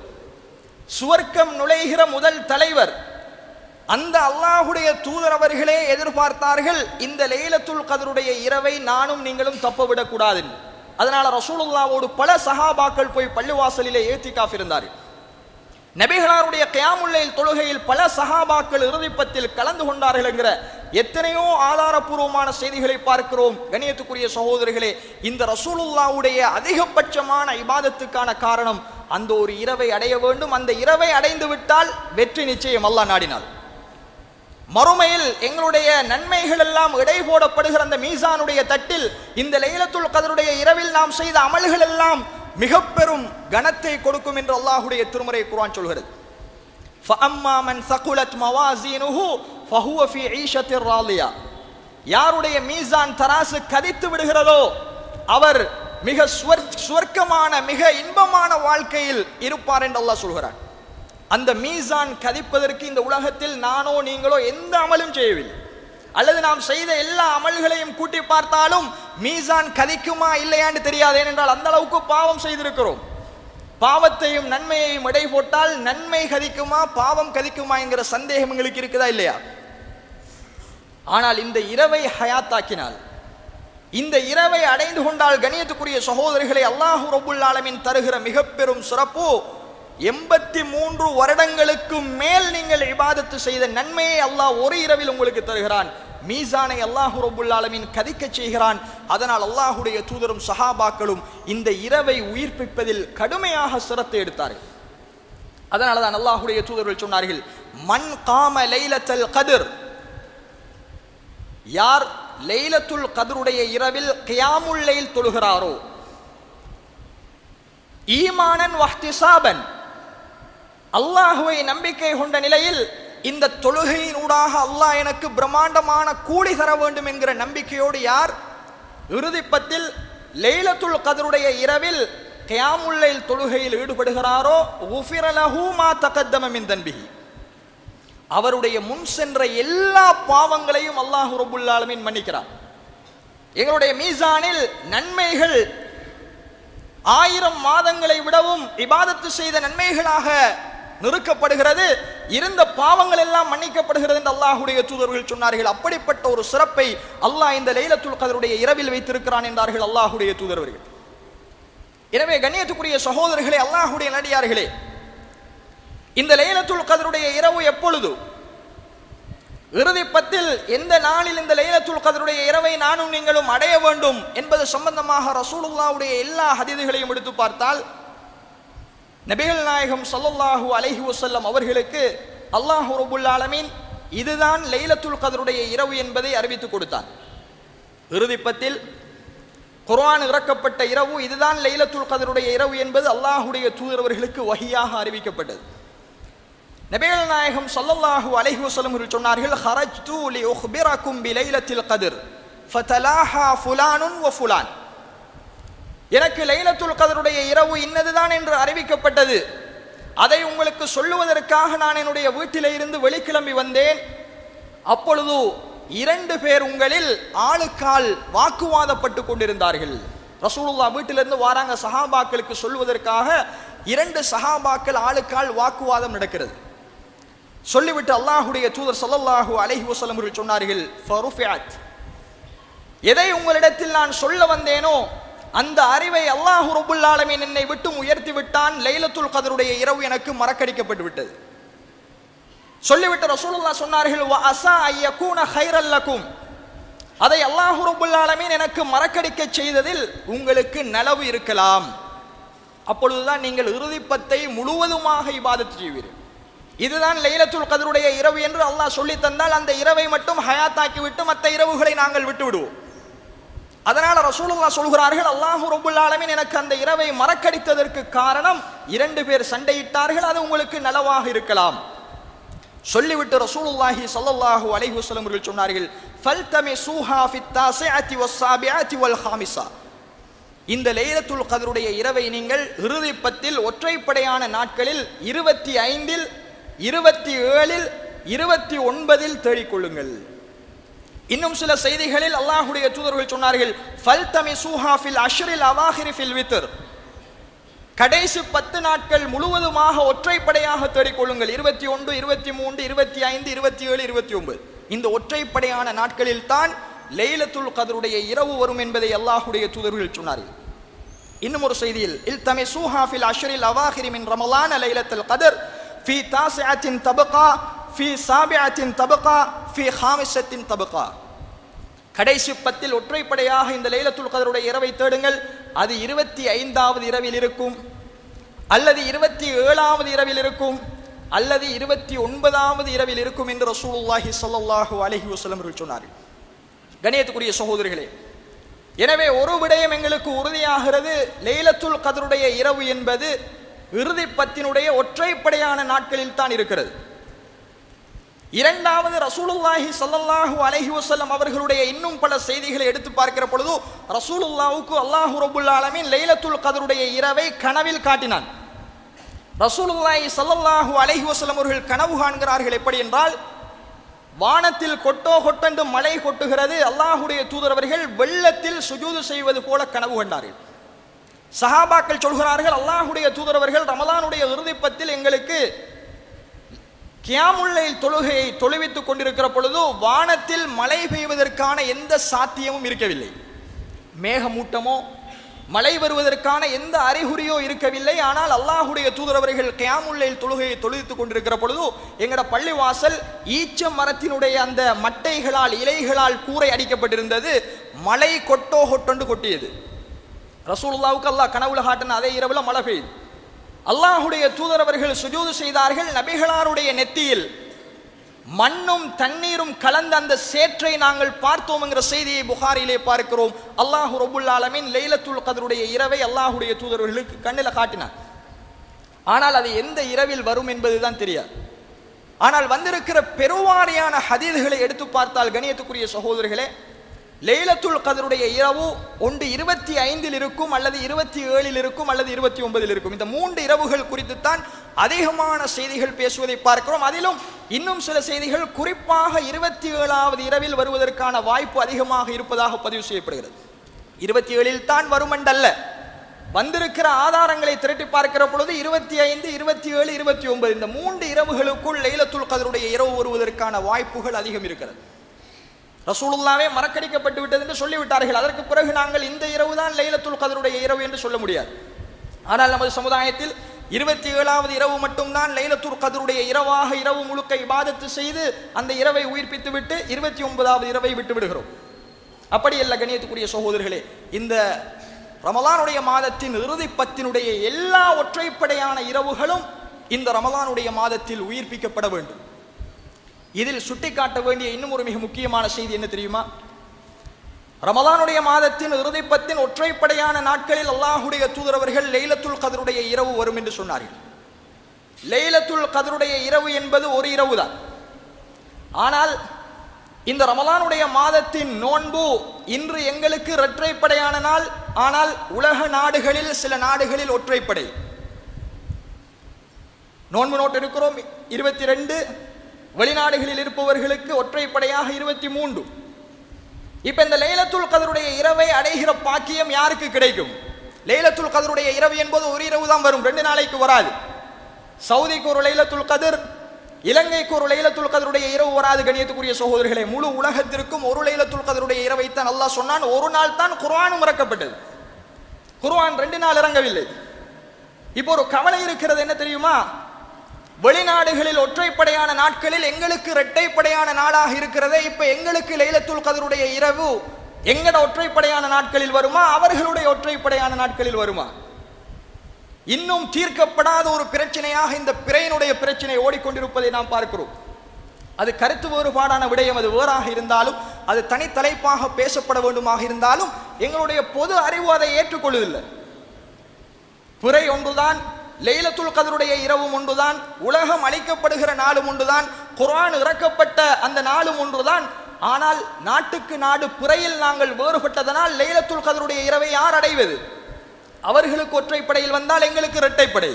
[SPEAKER 1] சுவர்க்கம் நுழைகிற முதல் தலைவர். அந்த அல்லாஹ்வுடைய தூதர் அவர்களே எதிர்பார்த்தார்கள் இந்த லைலத்துல் கத்ருடைய இரவை நானும் நீங்களும் தப்பவிடக் கூடாது. அதனால ரசூலுல்லாஹ்வோடு பல சஹாபாக்கள் போய் பள்ளிவாசலிலே இழ்திகாஃப் இருந்தார்கள். நபிகளாருடைய கியாமுல் லைல் தொழுகையில் பல சஹாபாக்கள் இறுதிப்பத்தில் கலந்து கொண்டார்கள் என்கிற எத்தனையோ ஆதாரபூர்வமான செய்திகளை பார்க்கிறோம். கண்ணியத்துக்குரிய சகோதரர்களே, இந்த ரசூலுல்லாஹ்வுடைய அதிகபட்சமான இபாதத்துக்கான காரணம் அந்த ஒரு இரவை அடைய வேண்டும். அந்த இரவை அடைந்து விட்டால் வெற்றி நிச்சயம் அல்லாஹ் நாடினார். மறுமையில் எங்களுடைய நன்மைகள் எல்லாம் இடை போடப்படுகிற அந்த மீசானுடைய தட்டில் இந்த லைலத்துல் கத்ருடைய இரவில் நாம் செய்த அமல்கள் எல்லாம் மிக பெரும் கனத்தை கொடுக்கும் என்று அல்லாஹ்வுடைய திருமறை குர்ஆன் சொல்கிறது. ஃபஅம்மா மன் ஸகுலத் மவாஸீனுஹு ஃபஹுவ ஃபீ ஈஷத்திர் ராலியா. யாருடைய மீசான் தராசு கதித்து விடுகிறதோ அவர் மிக சுவர்க்கமான மிக இன்பமான வாழ்க்கையில் இருப்பார் என்று அல்லாஹ் சொல்கிறார். அந்த மீசான் கதிப்பதற்கு இந்த உலகத்தில் நானோ நீங்களோ எந்த அமலும் செய்யவில்லை. அல்லது நாம் செய்த எல்லா அமல்களையும் கூட்டி பார்த்தாலும் மீசான் கதிக்குமா இல்லையான்னு தெரியாது. ஏனென்றால் அந்த அளவுக்கு பாவம் செய்திருக்கிறோம். பாவத்தையும் நன்மையையும் எடை போட்டால் நன்மை கதிக்குமா பாவம் கதிக்குமா என்கிற சந்தேகம் எங்களுக்கு இருக்குதா இல்லையா? ஆனால் இந்த இரவை ஹயாத்தாக்கினால், இந்த இரவை அடைந்து கொண்டால் கண்ணியத்துக்குரிய சகோதரிகளை, அல்லாஹ் ரப்புல் ஆலமீன் தருகிற மிக பெரும் சிறப்பு 83 வருடங்களுக்கு மேல் நீங்கள் இபாதத்து செய்த நன்மையை அல்லாஹ் ஒரு இரவில் உங்களுக்கு தருகிறான். மீசானை அல்லாஹ் ரப்புல் ஆலமீன் கதிக்க செய்கிறான். அதனால் அல்லாஹுடைய தூதரும் சஹாபாக்களும் இந்த இரவை உயிர்ப்பிப்பதில் கடுமையாக சிரத்தை எடுத்தார்கள். அதனால தான் அல்லாஹுடைய தூதர்கள் சொன்னார்கள், மன் காம லைலத்துல் கத்ர், யார் லைலத்துல் கத்ருடைய இரவில் கியாமுல் லைல் தொழுகிறாரோ, ஈமானன் வஹ்திசாபன், அல்லாஹுவை நம்பிக்கை கொண்ட நிலையில் இந்த தொழுகையினூடாக அல்லாஹ் எனக்கு பிரம்மாண்டமான கூலி தர வேண்டும் என்கிற நம்பிக்கையோடு யார் இறுதிப்பத்தில் லைலத்துல் கத்ருடைய இரவில் கியாமுல் லைல் தொழுகையில் ஈடுபடுகிறாரோ, குஃபிர லஹு மா தகத்தம மின் தன்பிஹி, அவருடைய முன் சென்ற எல்லா பாவங்களையும் அல்லாஹ் ரப்புல் ஆலமீன் மன்னிக்கிறார். எங்களுடைய மீசானில் நன்மைகள் 1000 மாதங்களை விடவும் இபாதத்து செய்த நன்மைகளாக நிறுக்கப்படுகிறது. இருந்த பாவங்கள் எல்லாம் மன்னிக்கப்படுகிறது என்று அல்லாஹுடைய தூதர்கள் சொன்னார்கள். அப்படிப்பட்ட ஒரு சிறப்பை அல்லாஹ் இந்த லைலத்துல் கத்ருடைய இரவில் வைத்திருக்கிறான் என்றார்கள் அல்லாஹுடைய தூதர்கள். எனவே கண்ணியத்துக்குரிய சகோதரர்களே, அல்லாஹுடைய நடிகார்களே, இந்த லைலத்துல் கத்ருடைய இரவு எப்பொழுது, இறுதிப்பத்தில் எந்த நாளில் இந்த லைலத்துல் கத்ருடைய இரவை நானும் நீங்களும் அடைய வேண்டும் என்பது சம்பந்தமாக ரசூலுல்லாஹ்வுடைய எல்லா ஹதீதுகளையும் எடுத்து பார்த்தால், நபிகள் நாயகம் ஸல்லல்லாஹு அலைஹி வஸல்லம் அவர்களுக்கு அல்லாஹ் ரப்புல் ஆலமீன் இதுதான் லைலத்துல் கத்ருடைய இரவு என்பதை அறிவித்துக் கொடுத்தார். இறுதிப்பத்தில் குர்ஆன் இறக்கப்பட்ட இரவு இதுதான் லைலத்துல் கத்ருடைய இரவு என்பது அல்லாஹ்வுடைய தூதரவர்களுக்கு வஹியாக அறிவிக்கப்பட்டது. நபிகள் நாயகம் ஸல்லல்லாஹு அலைஹி வஸல்லம் அவர்கள் சொன்னார்கள், ஹரஜ்து லி உக்பிரகும் பிலைலத்தில் கத்ர் ஃபதலாஹா ஃபுலானுன் வ ஃபுலான், எனக்கு லைலத்துல் கத்ருடைய இரவு இன்னதுதான் என்று அறிவிக்கப்பட்டது. அதை உங்களுக்கு சொல்லுவதற்காக நான் என்னுடைய வீட்டிலே இருந்து வெளிக்கிளம்பி வந்தேன். அப்பொழுது 2 பேர் உங்களில் ஆளுக்கால் வாக்குவாதப்பட்டு கொண்டிருந்தார்கள். ரசூலுல்லாஹ் வீட்டிலிருந்து வாராங்க சஹாபாக்களுக்கு சொல்வதற்காக. 2 சஹாபாக்கள் ஆளுக்கால் வாக்குவாதம் நடக்கிறது. சொல்லிவிட்டு அல்லாஹுடைய தூதர் ஸல்லல்லாஹு அலைஹி வஸல்லம் அவர்கள் சொன்னார்கள், ஃபருஃபிஅத், எதை உங்களிடத்தில் நான் சொல்ல வந்தேனோ அந்த அறிவை அல்லாஹ் ரப்புல் ஆலமீன் என்னை விட்டு உயர்த்தி விட்டான். லைலத்துல் கத்ருடைய இரவு எனக்கு மறக்கடிக்கப்பட்டு விட்டது. சொல்லிவிட்டு ரசூலுல்லாஹ் சொன்னார்கள், வ அஸா அய்யகூன கைரல் லகும், அதை அல்லாஹ் ரப்புல் ஆலமீன் எனக்கு மறக்கடிக்க செய்ததில் உங்களுக்கு நலவு இருக்கலாம். அப்பொழுதுதான் நீங்கள் இறுதிப்பத்தை முழுவதுமாக இபாதத் செய்வீர்கள். இதுதான் லைலத்துல் கத்ருடைய இரவு என்று அல்லாஹ் சொல்லி தந்தால் அந்த இரவை மட்டும் ஹயாத்தாக்கி விட்டு மற்ற இரவுகளை நாங்கள் விட்டு விடுவோம். அதனால ரசூலுல்லாஹ் சொல்கிறார்கள், அல்லாஹ் ரப்புல் ஆலமீன் எனக்கு அந்த இரவை மறக்கடித்ததற்கு காரணம் 2 பேர் சண்டையிட்டார்கள், அது உங்களுக்கு நலவாக இருக்கலாம். சொல்லிவிட்டு ரசூலுல்லாஹி ஸல்லல்லாஹு அலைஹி வஸல்லம் அவர்கள் சொன்னார்கள், ஃபல்தமிஸூஹா ஃபித் தாஸிஅத்தி வஸ்ஸாபிஅத்தி வல் ஹாமிஸா, இந்த லைலத்துல் கத்ருடைய இரவை நீங்கள் இறுதிப்பத்தில் ஒற்றைப்படையான நாட்களில் 25, 27, 29 தேடிக்கொள்ளுங்கள். இன்னும் சில செய்திகளில் அல்லாஹ்வுடைய தூதர்கள் சொன்னார்கள், ஃபல்தமிஸூஹா ஃபில் அஷ்ரில் அவாஹிர் ஃபில் வித்ர், கடைசி 10 நாட்கள் முழுவதுமாக ஒற்றைப்படையாக தேடிக்கொள்ளுங்கள். 21, 23, 25, 27, 29 இந்த ஒற்றைப்படையான நாட்களில் தான் லைலத்துல் கத்ருடைய இரவு வரும் என்பதை அல்லாஹ்வுடைய தூதர்கள் சொன்னார்கள். இன்னும் ஒரு செய்தியில், இல்தமிஸூஹா ஃபில் அஷ்ரில் அவாஹிர் மின் ரமலான லைலத்துல் கத்ர் ஃபீ தாஸிஅத்தின் தபகா ஃபீ சாபிஅத்தின் தபகா ஃபீ ஹாமிஸத்தின் தபகா, கடைசி 10 ஒற்றைப்படையாக இந்த லைலத்துல் கத்ருடைய இரவை தேடுங்கள். அது 25வது இரவில் இருக்கும், அல்லது 27வது இரவில் இருக்கும், அல்லது 29வது இரவில் இருக்கும் என்று ரசூலுல்லாஹி ஸல்லல்லாஹு அலைஹி வஸல்லம் அவர்கள் சொன்னார்கள். கண்ணியத்துக்குரிய சகோதரர்களே, எனவே ஒரு விடயம் எங்களுக்கு உறுதியாகிறது, லைலத்துல் கத்ருடைய இரவு என்பது இறுதி 10 ஒற்றைப்படையான நாட்களில் தான் இருக்கிறது. இரண்டாவது, ரசூலுல்லாஹி ஸல்லல்லாஹு அலைஹி வஸல்லம் அவர்களுடைய இன்னும் பல செய்திகளை எடுத்து பார்க்கிற பொழுது ரசூலுல்லாஹ்வுக்கு அல்லாஹ் ரப்புல் ஆலமீன் லைலத்துல் கத்ருடைய இரவை கனவில் காட்டினான். ரசூலுல்லாஹி ஸல்லல்லாஹு அலைஹி வஸல்லம் அவர்கள் கனவு காண்கிறார்கள். எப்படி என்றால், வானத்தில் கொட்டோ கொட்டென்று மழை கொட்டுகிறது. அல்லாஹுடைய தூதர் அவர்கள் வெள்ளத்தில் சுஜூது செய்வது போல கனவு கண்டார்கள். சஹாபாக்கள் சொல்கிறார்கள், அல்லாஹுடைய தூதர் அவர்கள் ரமலானுடைய இறுதிப்பத்தில் எங்களுக்கு கியாமுல் லைல் தொழுகையை தொழுவித்துக் கொண்டிருக்கிற பொழுது வானத்தில் மழை பெய்வதற்கான எந்த சாத்தியமும் இருக்கவில்லை. மேகமூட்டமோ மழை வருவதற்கான எந்த அறிகுறியோ இருக்கவில்லை. ஆனால் அல்லாஹுடைய தூதர் அவர்கள் கியாமுல் லைல் தொழுகையை தொழுவித்துக் கொண்டிருக்கிற பொழுது எங்கட பள்ளிவாசல் ஈச்ச மரத்தினுடைய அந்த மட்டைகளால் இலைகளால் கூரை அடிக்கப்பட்டிருந்தது. மழை கொட்டோ கொட்டொண்டு கொட்டியது. ரசூலுல்லாவுக்கு அல்லாஹ் கனவுல காட்டின அதே இரவுல மழை பெய்யுது. அல்லாஹுடைய தூதர் அவர்கள் சுஜூது செய்தார்கள். நபிகளாருடைய நெத்தியில் மண்ணும் தண்ணீரும் கலந்த அந்த சேற்றை நாங்கள் பார்த்தோம் என்கிற செய்தியை புகாரிலே பார்க்கிறோம். அல்லாஹு ரப்புல் ஆலமீன் லைலத்துல் கத்ருடைய இரவை அல்லாஹுடைய தூதர்களுக்கு கண்ணில் காட்டினார். ஆனால் அது எந்த இரவில் வரும் என்பதுதான் தெரியாது. ஆனால் வந்திருக்கிற பெருவாரியான ஹதீஸ்களை எடுத்து பார்த்தால் கணியத்துக்குரிய சகோதரர்களே, லைலத்துல் கத்ருடைய இரவு ஒன்று 25 இருக்கும், அல்லது 27 இருக்கும், அல்லது 29 இருக்கும். இந்த 3 இரவுகள் குறித்துத்தான் அதிகமான செய்திகள் பேசுவதை பார்க்கிறோம். அதிலும் இன்னும் சில செய்திகள் குறிப்பாக 27வது இரவில் வருவதற்கான வாய்ப்பு அதிகமாக இருப்பதாக பதிவு செய்யப்படுகிறது. 27 தான் வரும் என்றல்ல, வந்திருக்கிற ஆதாரங்களை திரட்டி பார்க்கிற பொழுது 25, 27, 29 இந்த 3 இரவுகளுக்குள் லைலத்துல் கத்ருடைய இரவு வருவதற்கான வாய்ப்புகள் அதிகம் இருக்கிறது. ரசூலுல்லாவே மறக்கடிக்கப்பட்டு விட்டது என்று சொல்லிவிட்டார்கள். அதற்கு பிறகு நாங்கள் இந்த இரவு தான் லைலத்துல் கத்ருடைய இரவு என்று சொல்ல முடியாது. ஆனால் நமது சமுதாயத்தில் 27வது இரவு மட்டும்தான் லைலத்துல் கத்ருடைய இரவாக இரவு முழுக்க இபாதத்து செய்து அந்த இரவை உயிர்ப்பித்து விட்டு 29வது இரவை விட்டு விடுகிறோம். அப்படி அல்ல கண்ணியத்துக்குரிய சகோதரர்களே, இந்த ரமலானுடைய மாதத்தின் இறுதி பத்தினுடைய எல்லா ஒற்றைப்படையான இரவுகளும் இந்த ரமலானுடைய மாதத்தில் உயிர்ப்பிக்கப்பட வேண்டும். இதில் சுட்டிக்காட்ட வேண்டிய இன்னும் ஒரு மிக முக்கியமான செய்தி என்ன தெரியுமா? ரமலானுடைய மாதத்தின் இறுதிப்பத்தின் ஒற்றைப்படையான நாட்களில் அல்லாஹுடைய தூதர் அவர்கள் லைலத்துல் கத்ருடைய இரவு வரும் என்று சொன்னார்கள். லைலத்துல் கத்ருடைய இரவு என்பது ஒரு இரவு தான். ஆனால் இந்த ரமலானுடைய மாதத்தின் நோன்பு இன்று எங்களுக்கு இரட்டைப்படையான நாள். ஆனால் உலக நாடுகளில் சில நாடுகளில் ஒற்றைப்படை. நோன்பு நோட்டு இருக்கிறோம் 22, வெளிநாடுகளில் இருப்பவர்களுக்கு ஒற்றைப்படையாக 23. இப்ப இந்த லைலத்துல் கத்ருடைய இரவை அடைகிற பாக்கியம் யாருக்கு கிடைக்கும்? லைலத்துல் கத்ருடைய இரவு என்பது ஒரு இரவு தான் வரும், 2 நாளைக்கு வராது. சவுதிக்கு ஒரு லைலத்துல் கத்ர், இலங்கைக்கு ஒரு லைலத்துல் கத்ருடைய இரவு வராது. கண்ணியத்துக்குரிய சகோதரர்களே, முழு உலகத்திற்கும் ஒரு லைலத்துல் கத்ருடைய இரவை தான் அல்லாஹ் சொன்னான். ஒரு நாள் தான் குர்ஆனும் இறக்கப்பட்டது. குர்ஆன் 2 நாள் இறங்கவில்லை. இப்போ ஒரு கவலை இருக்கிறது, என்ன தெரியுமா? வெளிநாடுகளில் ஒற்றைப்படையான நாட்களில் எங்களுக்கு இரட்டைப்படையான நாளாக இருக்கிறதே. இப்ப எங்களுக்கு லைலத்துல் கத்ருடைய இரவு எங்கட ஒற்றைப்படையான நாட்களில் வருமா, அவர்களுடைய ஒற்றைப்படையான நாட்களில் வருமா? இன்னும் தீர்க்கப்படாத ஒரு பிரச்சனையாக இந்த பிறையினுடைய பிரச்சனை ஓடிக்கொண்டிருப்பதை நாம் பார்க்கிறோம். அது கருத்து வேறுபாடான விடயம், அது வேறாக இருந்தாலும், அது தனித்தலைப்பாக பேசப்பட வேண்டுமாக இருந்தாலும் எங்களுடைய பொது அறிவு அதை ஏற்றுக்கொள்வதில்லை. பிறை ஒன்றுதான், லைலத்துல் கத்ருடைய இரவும் ஒன்றுதான், உலகம் அளிக்கப்படுகிற நாளும் ஒன்றுதான், குர்ஆன் இறக்கப்பட்ட அந்த நாளும் ஒன்றுதான். ஆனால் நாட்டுக்கு நாடு பிறையில் நாங்கள் வேறுபட்டதனால் லைலத்துல் கத்ருடைய இரவை யார் அடைவது? அவர்களுக்கு ஒற்றைப்படையில் வந்தால் எங்களுக்கு இரட்டைப்படை,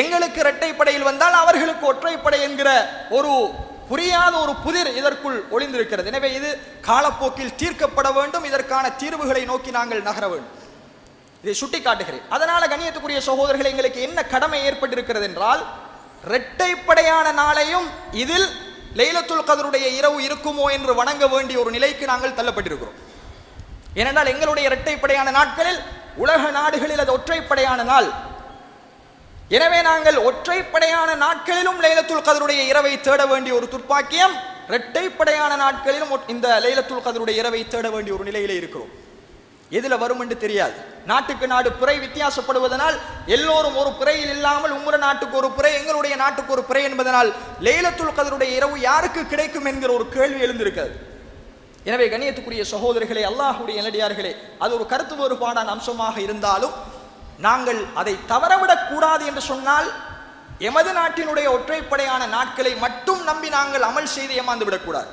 [SPEAKER 1] எங்களுக்கு இரட்டைப்படையில் வந்தால் அவர்களுக்கு ஒற்றைப்படை என்கிற ஒரு புரியாத ஒரு புதிர் இதற்குள் ஒளிந்திருக்கிறது. எனவே இது காலப்போக்கில் தீர்க்கப்பட வேண்டும். இதற்கான தீர்வுகளை நோக்கி நாங்கள் நகர வேண்டும். இதை சுட்டி காட்டுகிறேன். அதனால கண்ணியத்துக்குரிய சகோதரர்கள், எங்களுக்கு என்ன கடமை ஏற்பட்டிருக்கிறது என்றால், இரட்டைப்படையான நாளையும் இதில் லைலத்துல் கத்ருடைய இரவு இருக்குமோ என்று வணங்க வேண்டிய ஒரு நிலைக்கு நாங்கள் தள்ளப்பட்டிருக்கிறோம். ஏனென்றால் எங்களுடைய இரட்டைப்படையான நாட்களில் உலக நாடுகளில் அது ஒற்றைப்படையான நாள். எனவே நாங்கள் ஒற்றைப்படையான நாட்களிலும் லைலத்துல் கத்ருடைய இரவை தேட வேண்டிய ஒரு துர்ப்பாக்கியம், இரட்டைப்படையான நாட்களிலும் இந்த லைலத்துல் கத்ருடைய இரவை தேட வேண்டிய ஒரு நிலையிலே இருக்கிறோம். எதுல வரும் என்று தெரியாது. நாட்டுக்கு நாடு பிறை வித்தியாசப்படுவதனால் எல்லோரும் ஒரு பிறையில் இல்லாமல் உம்முற நாட்டுக்கு ஒரு பிறை, எங்களுடைய நாட்டுக்கு ஒரு பிறை என்பதனால் லைலத்துல் கத்ருடைய இரவு யாருக்கு கிடைக்கும் என்கிற ஒரு கேள்வி எழுந்திருக்கிறது. எனவே கண்ணியத்துக்குரிய சகோதரர்களே, அல்லாஹ்வுடைய நல்லடியார்களே, அது ஒரு கருத்து வேறுபாடான அம்சமாக இருந்தாலும் நாங்கள் அதை தவறவிடக் கூடாது என்று சொன்னால், எமது நாட்டினுடைய ஒற்றைப்படையான நாட்களை மட்டும் நம்பி நாங்கள் அமல் செய்து ஏமாந்து விடக்கூடாது.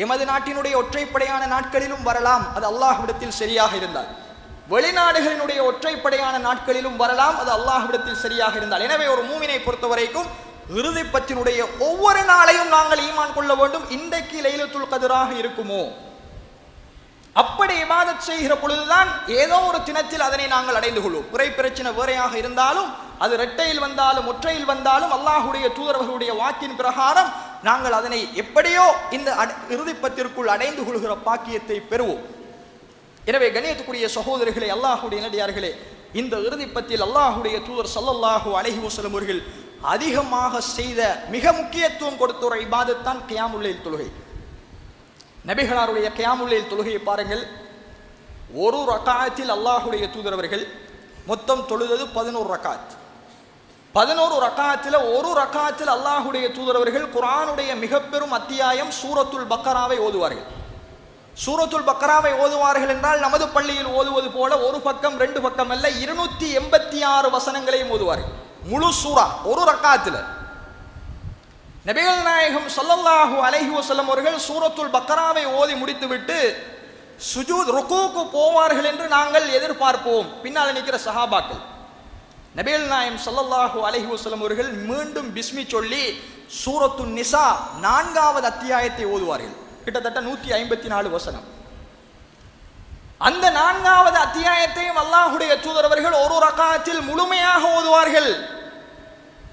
[SPEAKER 1] எமது நாட்டினுடைய ஒற்றைப்படையான நாட்களிலும் வரலாம், அது அல்லாஹ்விடத்தில் சரியாக இருந்தால். வெளிநாடுகளினுடைய ஒற்றைப்படையான நாட்களிலும் வரலாம், அது அல்லாஹ்விடத்தில் சரியாக இருந்தால். எனவே ஒரு மூமினை பொறுத்தவரைக்கும் இறுதிப்பத்தினுடைய ஒவ்வொரு நாளையும் நாங்கள் ஈமான் கொள்ள வேண்டும். இன்றைக்கு லைலத்துல் கத்ராக இருக்குமோ? அப்படி இபாதத் செய்கிற பொழுதுதான் ஏதோ ஒரு தினத்தில் அதனை நாங்கள் அடைந்து கொள்வோம். குறை பிரச்சனை வேறையாக இருந்தாலும், அது இரட்டையில் வந்தாலும் ஒற்றையில் வந்தாலும், அல்லாஹுடைய தூதர்களுடைய வாக்கின் பிரகாரம் நாங்கள் அதனை எப்படியோ இந்த இறுதிப்பத்திற்குள் அடைந்து கொள்கிற பாக்கியத்தை பெறுவோம். எனவே கண்ணியத்துக்குரிய சகோதரர்களே, அல்லாஹுடைய நல்லடியார்களே, இந்த இறுதிப்பத்தில் அல்லாஹுடைய தூதர் ஸல்லல்லாஹு அலைஹி வஸல்லம் அவர்கள் அதிகமாக செய்த மிக முக்கியத்துவம் கொடுத்த ஒரு இபாதத் தான் கியாமுல் லைல் தொழுகை. நபிகளாருடைய கியாமுல் லைல் தொழுகையை பாருங்கள். ஒரு ரக்காத்தில் அல்லாஹுடைய தூதர் அவர்கள் மொத்தம் தொழுதது 11 ரக்காத். 11 ரக்காத்தில் ஒரு ரக்காத்தில் அல்லாஹுடைய தூதர் அவர்கள் குர்ஆனுடைய மிக பெரும் அத்தியாயம் சூரத்துல் பக்கராவை ஓதுவார்கள். சூரத்துல் பக்கராவை ஓதுவார்கள் என்றால் நமது பள்ளியில் ஓதுவது போல ஒரு பக்கம் 2 பக்கம் அல்ல, 286 வசனங்களையும் ஓதுவார்கள். முழு சூரா ஒரு ரக்காத்தில். நபிகள் நாயகம் ஸல்லல்லாஹு அலைஹி வஸல்லம் அவர்கள் சூரத்துல் பக்கராவை ஓதி முடித்துவிட்டு சுஜூத் ருக்கூக்கு போவார்கள் என்று நாங்கள் எதிர்பார்ப்போம். பின்னால் நிற்கிற சஹாபாக்கள். நபிகள் நாயகம் ஸல்லல்லாஹு அலைஹி வஸல்லம் அவர்கள் மீண்டும் பிஸ்மி சொல்லி சூரத்துன் நிசா 4வது அத்தியாயத்தை ஓதுவார்கள். கிட்டத்தட்ட 154 வசனம். அந்த 4வது அத்தியாயத்தையும் அல்லாஹுடைய தூதர் அவர்கள் ஒரு ரக்காத்தில் முழுமையாக ஓதுவார்கள்.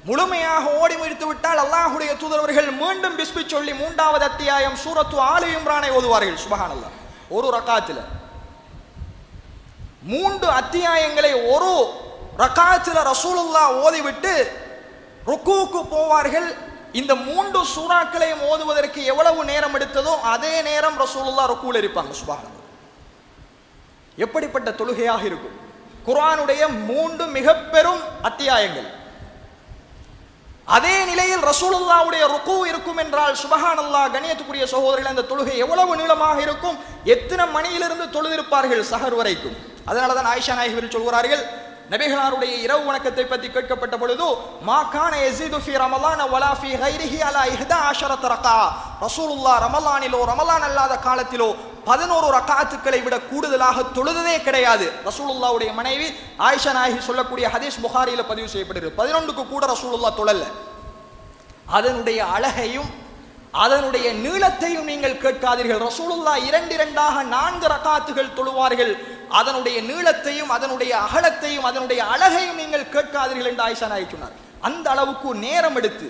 [SPEAKER 1] முழுமையாக ஓடி முடித்து விட்டால் அல்லாஹுடைய தூதர் அவர்கள் மீண்டும் பிஸ்மி சொல்லி 3வது அத்தியாயம் சூரத்து ஆலு இம்ரானை ஓதுவார்கள். சுப்ஹானல்லாஹ். ஒரு ரக்காத்தில் 3 அத்தியாயங்களை ஒரு ரக்காத்தில் ரசூலுல்லாஹ் ஓதிவிட்டு ருக்கூக்கு போவார்கள். இந்த 3 சூறாக்களையும் ஓதுவதற்கு எவ்வளவு நேரம் எடுத்ததோ அதே நேரம் ரசூலுல்லாஹ் ருக்கூல இருப்பாங்க. சுப்ஹானல்லாஹ். எப்படிப்பட்ட தொழுகையாக இருக்கும்! குர்ஆனுடைய 3 மிக பெரும் அத்தியாயங்கள். அதே நிலையில் ரசூலுல்லாஹ்வுடைய ருக்கு இருக்கும் என்றால் சுப்ஹானல்லாஹ். கண்ணியத்துக்குரிய சகோதரர்களே, அந்த தொழுகை எவ்வளவு நீளமாக இருக்கும்! எத்தனை மணியிலிருந்து தொழுதிருப்பார்கள் சஹர் வரைக்கும். அதனால தான் ஆயிஷா நாயகி சொல்கிறார்கள், நபிகளாருடைய இரவு வணக்கத்தை பற்றி கேட்கப்பட்ட பொழுது, மா கான யஸீது ஃபீ ரமலான வலா ஃபீ கைரிஹி அலா 11 ரகா. ரசூலுல்லாஹ் ரமலானிலோ ரமலான் அல்லாத காலத்திலோ 11 ரக்காத்துக்களை விட கூடுதலாக தொழுததே கிடையாது. ரசூலுல்லாஹ்வுடைய மனைவி ஆயிஷா நாயகி சொல்லக்கூடிய ஹதீஸ் புகாரியில பதிவு செய்யப்படுகிறது. 11க்கு கூட ரசூலுல்லாஹ் தொழல. அதனுடைய அழகையும் அதனுடைய நீளத்தையும் நீங்கள் கேட்காதீர்கள். ரசூலுல்லாஹ் 2 4 ரக்காத்துகள் தொழுவார்கள். அதனுடைய நீளத்தையும் அதனுடைய அகலத்தையும் அதனுடைய அழகையும் நீங்கள் கேட்காதீர்கள் என்று ஆயிஷா நாயகி சொன்னார். அந்த அளவுக்கு நேரம் எடுத்து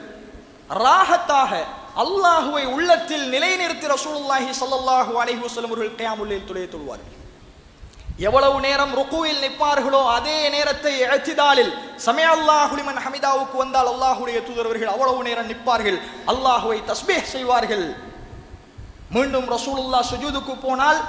[SPEAKER 1] ராஹத்தாக அல்லாஹுவை உள்ளத்தில் நிலைநிறுத்தி ரசூலுல்லாஹி ஸல்லல்லாஹு அலைஹி வஸல்லம் அவர்கள் கியாமுல் லைல் தொழுகை தொழுவார்கள். எவ்வளவு நேரம் ருக்குவில் நிற்பார்களோ அதே நேரத்தை இஅ்திதாலில் சமி அல்லாஹு லிமன் ஹமிதாவுக்கு வந்தால் அல்லாஹுடைய தூதர் அவர்கள் அவ்வளவு நேரம் நிற்பார்கள். அல்லாஹுவை தஸ்பீஹ் செய்வார்கள். மீண்டும் ரசூலுல்லாஹ் சுஜூதுக்கு போனால்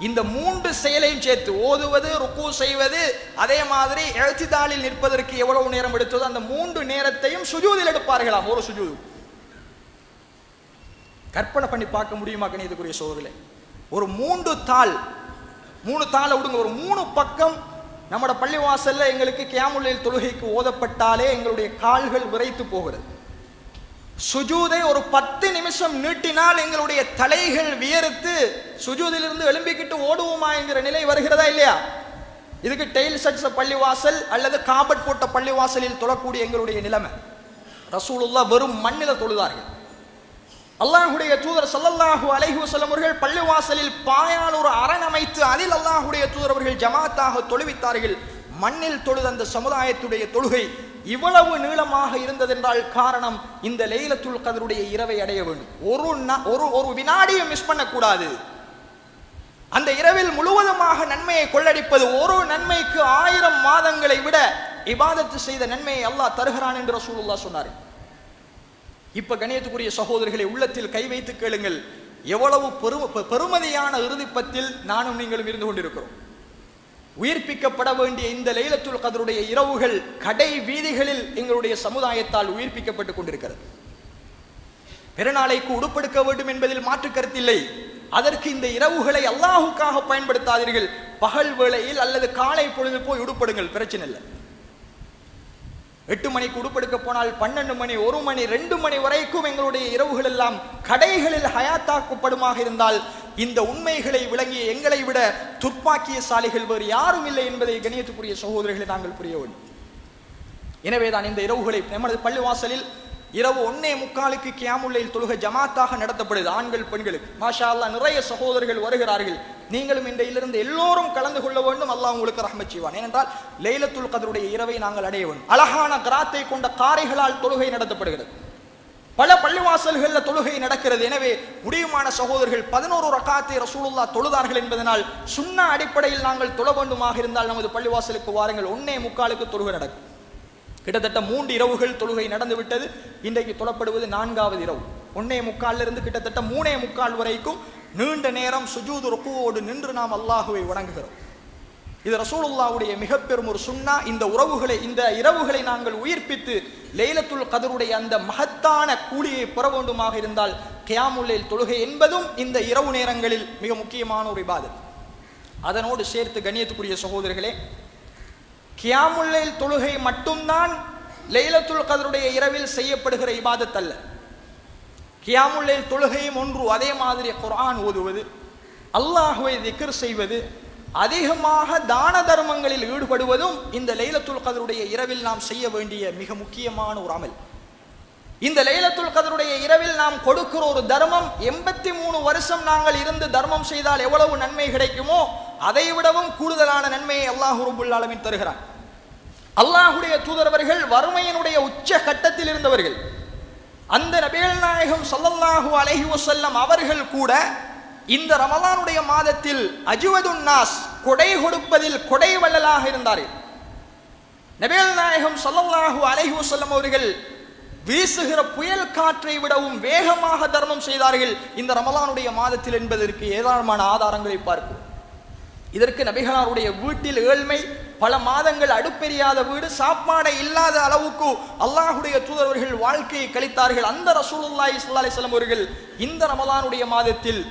[SPEAKER 1] இந்த 3 செயலையும் சேர்த்து ஓதுவது, ருக்கு செய்வது, அதே மாதிரி இஅ்திதாலில் நிற்பதற்கு எவ்வளவு நேரம் எடுத்ததோ அந்த 3 நேரத்தையும் சுஜூதில் எடுப்பார்களாம். ஒரு சுஜூது கற்பனை பண்ணி பார்க்க முடியுமா கணிதக்குரிய சோதரிலே? ஒரு 3 தாளை விடுங்க, ஒரு 3 பக்கம் நம்மட பள்ளிவாசல்ல எங்களுக்கு கியாமுல் லைல் தொழுகைக்கு ஓதப்பட்டாலே எங்களுடைய கால்கள் விரைத்து போகிறது. சுஜூதை ஒரு 10 நிமிஷம் நீட்டினால் எங்களுடைய தலைகள் வியர்த்து சுஜூதிலிருந்து எழும்பிக்கிட்டு ஓடுவோமா என்கிற நிலை வருகிறதா இல்லையா? இதுக்கு டெயில் சட்ஸ பள்ளிவாசல் அல்லது காபட் போட்ட பள்ளிவாசலில் தொழக்கூடிய எங்களுடைய நிலைமை. ரசூலுல்லாஹ் வெறும் மண்ணில தொழுதார்கள். அல்லாஹுடைய தூதர் ஸல்லல்லாஹு அலைஹி வஸல்லம் அவர்கள் பள்ளிவாசலில் பாயால் ஒரு அரண் அமைத்து அதில் அல்லாஹுடைய தூதர் அவர்கள் ஜமாத்தாக தொழுவித்தார்கள். மண்ணில் தொழுத அந்த சமுதாயத்துடைய தொழுகை இவ்வளவு நீளமாக இருந்ததென்றால் காரணம் இந்த லைலத்துல் கத்ருடைய இரவை அடைய வேண்டும். ஒரு வினாடியும் மிஸ் பண்ணக்கூடாது. அந்த இரவில் முழுவதுமாக நன்மையை கொள்ளடிப்பது. ஒரு நன்மைக்கு 1000 மாதங்களை விட இபாதத்து செய்த நன்மையை அல்லாஹ் தருகிறான் என்று ரசூலுல்லாஹ் சொன்னார். இப்ப கண்ணியத்துக்குரிய சகோதரர்களை உள்ளத்தில் கை வைத்து கேளுங்கள், எவ்வளவு பெருமதியான இறுதிப்பத்தில் நானும் நீங்களும் இருந்து கொண்டிருக்கிறோம். உயிர்ப்பிக்கப்பட வேண்டிய இந்த லைலத்துல் கத்ருடைய இரவுகள் கடை வீதிகளில் எங்களுடைய சமுதாயத்தால் உயிர்ப்பிக்கப்பட்டுக் கொண்டிருக்கிறது. பெருநாளைக்கு உடுப்படுக்க வேண்டும் என்பதில் மாற்று கருத்தில்லை. அதற்கு இந்த இரவுகளை அல்லாஹுக்காக பயன்படுத்தாதீர்கள். பகல் வேளையில் அல்லது காலை பொழுது போய் உடுப்படுங்கள், பிரச்சனை இல்லை. 8 மணிக்கு உடுப்படுக்க போனால் 12 மணி, 1 மணி, 2 மணி வரைக்கும் எங்களுடைய இரவுகள் எல்லாம் கடைகளில் ஹயாத்தாக்கப்படுமாக இருந்தால் இந்த உண்மைகளை விளங்கிய எங்களை விட துர்ப்பாக்கியசாலிகள் வேறு யாரும் இல்லை என்பதை கண்ணியத்துக்குரிய சகோதரர்களை நாங்கள் புரிய வேண்டும். எனவேதான் இந்த இரவுகளை நமது பள்ளிவாசலில் இரவு 1:45 கியாமுல் லைல் தொழுகை ஜமாத்தாக நடத்தப்படுது, ஆண்கள் பெண்களுக்கு. மாஷா அல்லாஹ், நிறைய சகோதரர்கள் வருகிறார்கள். நீங்களும் இன்றையிலிருந்து எல்லோரும் கலந்து கொள்ள வேண்டும். அல்லாஹ் உங்களுக்கு ரஹ்மத் செய்வான். ஏனென்றால் லைலத்துல் கத்ருடைய இரவை நாங்கள் அடைய வேண்டும். அழகான கிராத்தை கொண்ட காரைகளால் தொழுகை நடத்தப்படுகிறது. பல பள்ளிவாசல்களில் தொழுகை நடக்கிறது. எனவே முடியுமான சகோதரர்கள் 11 ரக்காத்தை ரசூலுல்லாஹ் தொழுதார்கள் என்பதனால் சுன்னா அடிப்படையில் நாங்கள் தொழ வேண்டுமாக இருந்தால் நமது பள்ளிவாசலுக்கு வாருங்கள். 1:45 தொழுகை நடக்கும். கிட்டத்தட்ட 3 இரவுகள் தொழுகை நடந்து விட்டது. இன்றைக்கு தொழப்படுவது 4வது இரவு. 1:45 கிட்டத்தட்ட 3:45 வரைக்கும் நீண்ட நேரம் சுஜூது ருக்குவோடு நின்று நாம் அல்லாஹுவை வணங்குகிறோம். இது ரசூலுல்லாஹ்வுடைய மிக பெரும் ஒரு சுன்னா. இந்த இரவுகளை நாங்கள் உயிர்ப்பித்து லைலத்துல் கத்ருடைய அந்த மகத்தான கூலியை பெற வேண்டுமாக இருந்தால் கியாமுல் லைல் தொழுகை என்பதும் இந்த இரவு நேரங்களில் மிக முக்கியமான ஒரு இபாதத். அதனோடு சேர்த்து கண்ணியத்துக்குரிய சகோதரர்களே, கியாமுல் லைல் தொழுகை மட்டும்தான் லைலத்துல் கத்ருடைய இரவில் செய்யப்படுகிற இபாதத் அல்ல. கியாமுல் லைல் தொழுகையும் ஒன்று. அதே மாதிரி குர்ஆன் ஓதுவது, அல்லாஹ்வை திக்ர் செய்வது, அதிகமாக தான தர்மங்களில் ஈடுபடுவதும் இந்த லைலத்துல் கத்ருடைய இரவில் நாம் செய்ய வேண்டிய மிக முக்கியமான ஒரு அமல். இந்த லைலத்துல் கத்ருடைய இரவில் நாம் கொடுக்கிற ஒரு தர்மம் 83 வருஷம் நாங்கள் இருந்து தர்மம் செய்தால் எவ்வளவு நன்மை கிடைக்குமோ அதை விடவும் கூடுதலான நன்மையை அல்லாஹ் ரப்பல் ஆலமீன் தருகிறான். அல்லாஹ்வுடைய தூதரவர்கள் வறுமையினுடைய உச்ச கட்டத்தில் இருந்தவர்கள். அந்த நபிகள் நாயகம் ஸல்லல்லாஹு அலைஹி வஸல்லம் அவர்கள் கூட இந்த ரமலானுடைய மாதத்தில் அஜ்வதுன் நாஸ், கொடை கொடுப்பதில் கொடை வள்ளலாக இருந்தார்கள். நபிகள் நாயகம் ஸல்லல்லாஹு அலைஹி வஸல்லம் அவர்கள் வீசுகிற புயல் காற்றை விடவும் வேகமாக தர்மம் செய்தார்கள் இந்த ரமலானுடைய மாதத்தில் என்பதற்கு ஏராளமான ஆதாரங்களை பார்க்கிறோம். இதற்கு நபிகளாருடைய வீட்டில் ஏழ்மை, பல மாதங்கள் அடுப்பெரியாத வீடு, சாப்பாடை இல்லாத அளவுக்கு அல்லாஹ்வுடைய தூதரவர்கள் வாழ்க்கையை கழித்தார்கள். அந்த ரசூலுல்லாஹி ஸல்லல்லாஹு அலைஹி வஸல்லம் அவர்கள் இந்த ரமலானுடைய மாதத்தில்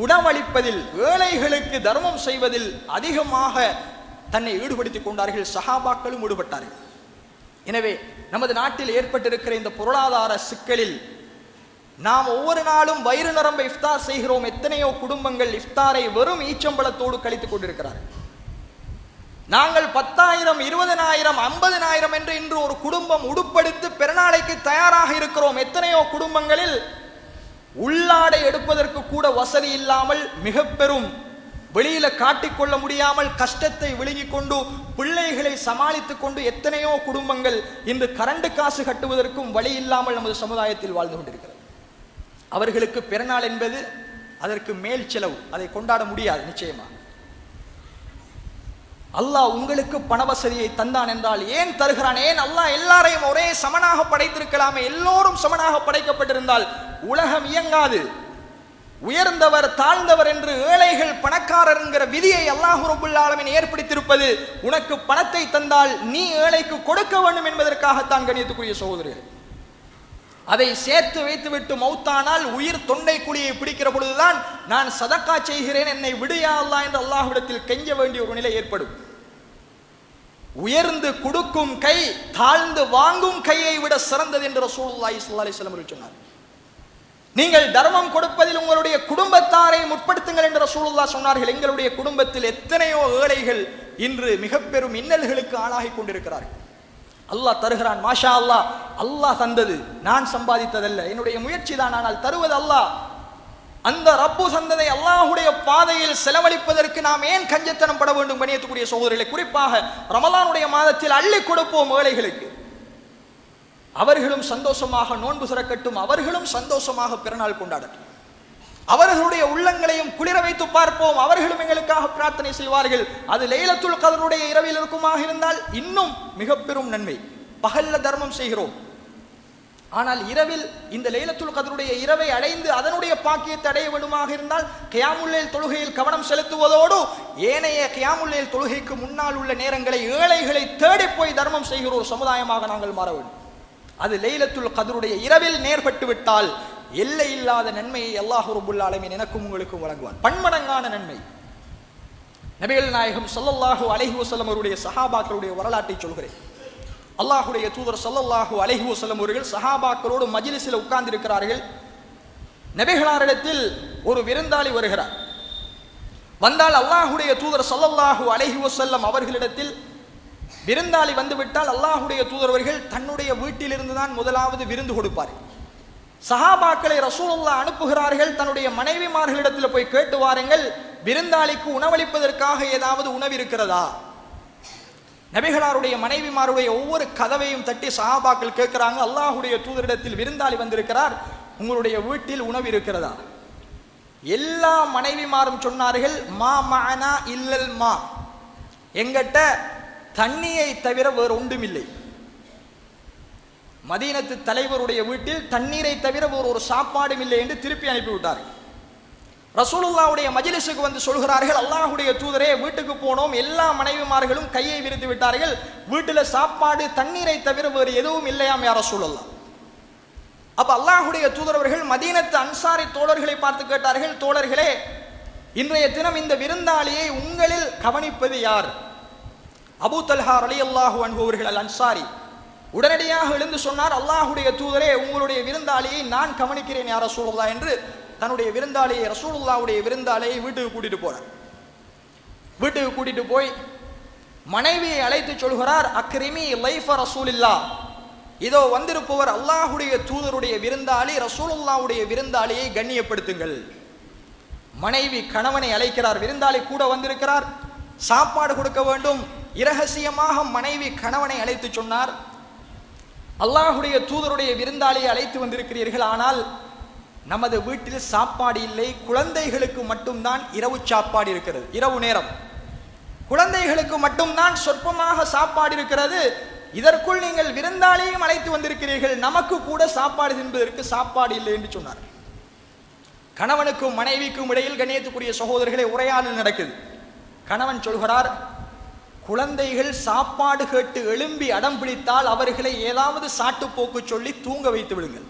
[SPEAKER 1] உணவளிப்பதில், ஏழைகளுக்கு தர்மம் செய்வதில் அதிகமாக தன்னை ஈடுபடுத்திக் கொண்டார்கள். சஹாபாக்களும் ஈடுபட்டார்கள். எனவே நமது நாட்டில் ஏற்பட்டிருக்கிற இந்த பொருளாதார சிக்கலில் நாம் ஒவ்வொரு நாளும் வயிறு நிரம்ப இஃப்தார் செய்கிறோம். எத்தனையோ குடும்பங்கள் இஃப்தாரை வெறும் ஈச்சம்பழத்தோடு கழித்துக் கொண்டிருக்கிறார்கள். நாங்கள் 10,000, 20,000, 50,000 என்று இன்று ஒரு குடும்பம் உடுப்படுத்து பெருநாளைக்கு தயாராக இருக்கிறோம். எத்தனையோ குடும்பங்களில் உள்ளாடை எடுப்பதற்கு கூட வசதி இல்லாமல், மிக பெரும் வெளியில காட்டிக்கொள்ள முடியாமல் கஷ்டத்தை விழுங்கிக் கொண்டு பிள்ளைகளை சமாளித்துக் கொண்டு எத்தனையோ குடும்பங்கள் இன்று கரண்ட் காசு கட்டுவதற்கும் வழி இல்லாமல் நமது சமுதாயத்தில் வாழ்ந்து கொண்டிருக்கிறது. அவர்களுக்கு பெருநாள் என்பது அதற்கு மேல் செலவு, அதை கொண்டாட முடியாது. நிச்சயமா அல்லாஹ் உங்களுக்கு பண வசதியை தந்தான் என்றால் ஏன் தருகிறான்? ஏன் அல்லாஹ் எல்லாரையும் ஒரே சமனாக படைத்திருக்கலாமே? எல்லோரும் சமனாக படைக்கப்பட்டிருந்தால் உலகம் இயங்காது. உயர்ந்தவர் தாழ்ந்தவர் என்று ஏழைகள் பணக்காரர் என்கிற விதியை அல்லாஹ் ரப்பல் ஆலமீன் ஏற்படுத்தியிருப்பது உனக்கு பணத்தை தந்தால் நீ ஏழைக்கு கொடுக்க வேண்டும் என்பதற்காகத்தான். கண்ணியத்துக்குரிய சகோதரர்களே, அதை சேர்த்து வைத்துவிட்டு மௌத்தானால் உயிர் தொண்டை குழியை பிடிக்கிற பொழுதுதான் நான் சதக்கா செய்கிறேன், என்னை விடுயா அல்லாஹ் என்று அல்லாஹ்விடத்தில் கெஞ்ச வேண்டிய ஒரு நிலை ஏற்படும். உயர்ந்து கொடுக்கும் கை தாழ்ந்து வாங்கும் கையை விட சிறந்தது என்று ரசூலுல்லாஹி ஸல்லல்லாஹு அலைஹி வஸல்லம் சொன்னார். நீங்கள் தர்மம் கொடுப்பதில் உங்களுடைய குடும்பத்தாரை முற்படுத்துங்கள் என்று ரசூலுல்லாஹ் சொன்னார்கள். எங்களுடைய குடும்பத்தில் எத்தனையோ ஏழைகள் இன்று மிக பெரும் இன்னல்களுக்கு ஆளாகி கொண்டிருக்கிறார்கள். அல்லாஹ் தருகிறான். மாஷா அல்லாஹ், அல்லாஹ் தந்தது, நான் சம்பாதித்ததல்ல, என்னுடைய முயற்சி தான். ஆனால் தருவது அல்லாஹ். அந்த ரப்பு தந்ததை அல்லாஹ்வுடைய பாதையில் செலவழிப்பதற்கு நாம் ஏன் கஞ்சத்தனம் பட வேண்டும்? கண்ணியத்துக்குரிய சகோதரர்களை, குறிப்பாக ரமலானுடைய மாதத்தில் அள்ளி கொடுப்போம் ஏழைகளுக்கு. அவர்களும் சந்தோஷமாக நோன்பு சிறக்கட்டும், அவர்களும் சந்தோஷமாக பிறநாள் கொண்டாடட்டும். அவர்களுடைய உள்ளங்களையும் குளிர வைத்து பார்ப்போம். அவர்களும் எங்களுக்காக பிரார்த்தனை செய்வார்கள். அது லைலத்துல் கத்ருடைய இரவில் இருக்குமாக இருந்தால் இன்னும் மிக பெரும் நன்மை. பகல்ல தர்மம் செய்கிறோம், ஆனால் இரவில் இந்த லைலத்துல் கத்ருடைய இரவை அடைந்து அதனுடைய பாக்கியத்தை அடைய வேண்டுமாக இருந்தால் கியாமுல் லைல் தொழுகையில் கவனம் செலுத்துவதோடு ஏனைய கியாமுல் லைல் தொழுகைக்கு முன்னால் உள்ள நேரங்களை ஏழைகளை தேடி போய் தர்மம் செய்கிற ஒரு சமுதாயமாக நாங்கள் மாற வேண்டும். அது லைலத்துல் கத்ருடைய இரவில் நேர்பட்டு விட்டால் எல்லை இல்லாத நன்மையை அல்லாஹ் ரப்பல் ஆலமீன் எனக்கும் உங்களுக்கும் வழங்குவான். பன்மடங்கான நன்மை. நபிகள் நாயகம் ஸல்லல்லாஹு அலைஹி வஸல்லம் அவருடைய சஹாபாக்களுடைய வரலாற்றை சொல்கிறேன். அல்லாஹ்வுடைய தூதர் ஸல்லல்லாஹு அலைஹி வஸல்லம் அவர்கள் சஹாபாக்களோடு மஜ்லிஸில் உட்கார்ந்து இருக்கிறார்கள். நபிகளாரிடத்தில் ஒரு விருந்தாளி வருகிறார். வந்தால் அல்லாஹ்வுடைய தூதர் ஸல்லல்லாஹு அலைஹி வஸல்லம் அவர்களிடத்தில் விருந்தாளி வந்துவிட்டால் அல்லாஹுடைய தூதரவர்கள் தன்னுடைய வீட்டிலிருந்து தான் முதலாவது விருந்து கொடுப்பார். சஹாபாக்களை ரசூலுல்லாஹ் அனுப்புகிறார்கள், தன்னுடைய மனைவிமார்களிடத்தில் போய் கேட்டு வாருங்கள், விருந்தாளிக்கு உணவளிப்பதற்காக ஏதாவது உணவு இருக்கிறதா? நபிகளாருடைய மனைவிமாருடைய ஒவ்வொரு கதவையும் தட்டி சஹாபாக்கள் கேட்கிறாங்க, அல்லாஹுடைய தூதரிடத்தில் விருந்தாளி வந்திருக்கிறார், உங்களுடைய வீட்டில் உணவு இருக்கிறதா? எல்லா மனைவிமாரும் சொன்னார்கள், மா மஅனா இல்லல் மா, எங்கட்ட தண்ணியை தவிர வேறு ஒன்றுமில்லை. மதீனத்து தலைவருடைய வீட்டில் தண்ணீரை தவிர ஒரு சாப்பாடும் இல்லை என்று திருப்பி அனுப்பிவிட்டார்கள். ரசூலுல்லாஹ்வுடைய மஜ்லிஸுக்கு வந்து சொல்கிறார்கள், அல்லாஹ்வுடைய தூதரே, வீட்டுக்கு போனோம், எல்லா மனைவிமார்களும் கையை விரித்து விட்டார்கள், வீட்டில் சாப்பாடு தண்ணீரை தவிர வேறு எதுவும் இல்லையாம் யா ரசூலுல்லாஹ். அப்ப அல்லாஹ்வுடைய தூதரவர்கள் மதீனத்து அன்சாரி தோழர்களை பார்த்து கேட்டார்கள், தோழர்களே, இன்றைய தினம் இந்த விருந்தாளியை உங்களில் கவனிப்பது யார்? அபூ தல்ஹா ரலியல்லாஹு அன்ஹு அவர்கள் அல் அன்சாரி உடனடியாக எழுந்து சொன்னார், அல்லாஹ்வுடைய தூதரே, உங்களுடைய விருந்தாளியை நான் கவனிக்கிறேன் யா ரசூலுல்லாஹ் என்று தன்னுடைய விருந்தாளியை, ரசூலுல்லாஹ்வுடைய விருந்தாளியை வீட்டுக்கு கூட்டிட்டு போறார். வீட்டுக்கு கூட்டிட்டு போய் மனைவியை அழைத்து சொல்கிறார், அக்ரிமி லைஃப ரசூலில்லாஹ், இதோ வந்திருப்பவர் அல்லாஹ்வுடைய தூதருடைய விருந்தாளி, ரசூலுல்லாஹ்வுடைய விருந்தாளியை கண்ணியப்படுத்துங்கள். மனைவி கணவனை அழைக்கிறார், விருந்தாளி கூட வந்திருக்கிறார், சாப்பாடு கொடுக்க வேண்டும். இரகசியமாக மனைவி கணவனை அழைத்து சொன்னார், அல்லாஹ்வுடைய தூதருடைய விருந்தாளியை அழைத்து வந்திருக்கிறீர்கள், ஆனால் நமது வீட்டில் சாப்பாடு இல்லை, குழந்தைகளுக்கு மட்டும்தான் இரவு சாப்பாடு இருக்கிறது, இரவு நேரம் குழந்தைகளுக்கு மட்டும்தான் சொற்பமாக சாப்பாடு இருக்கிறது, இதற்குள் நீங்கள் விருந்தாளியையும் அழைத்து வந்திருக்கிறீர்கள், நமக்கு கூட சாப்பாடு தின்பதற்கு சாப்பாடு இல்லை என்று சொன்னார். கணவனுக்கும் மனைவிக்கும் இடையில் கண்ணியத்துக்குரிய சகோதரர்களை உரையாடல் நடக்குது. கணவன் சொல்கிறார், குழந்தைகள் சாப்பாடு கேட்டு எழும்பி அடம் பிடித்தால் அவர்களை ஏதாவது சாட்டு போக்கு சொல்லி தூங்க வைத்து விடுங்கள்.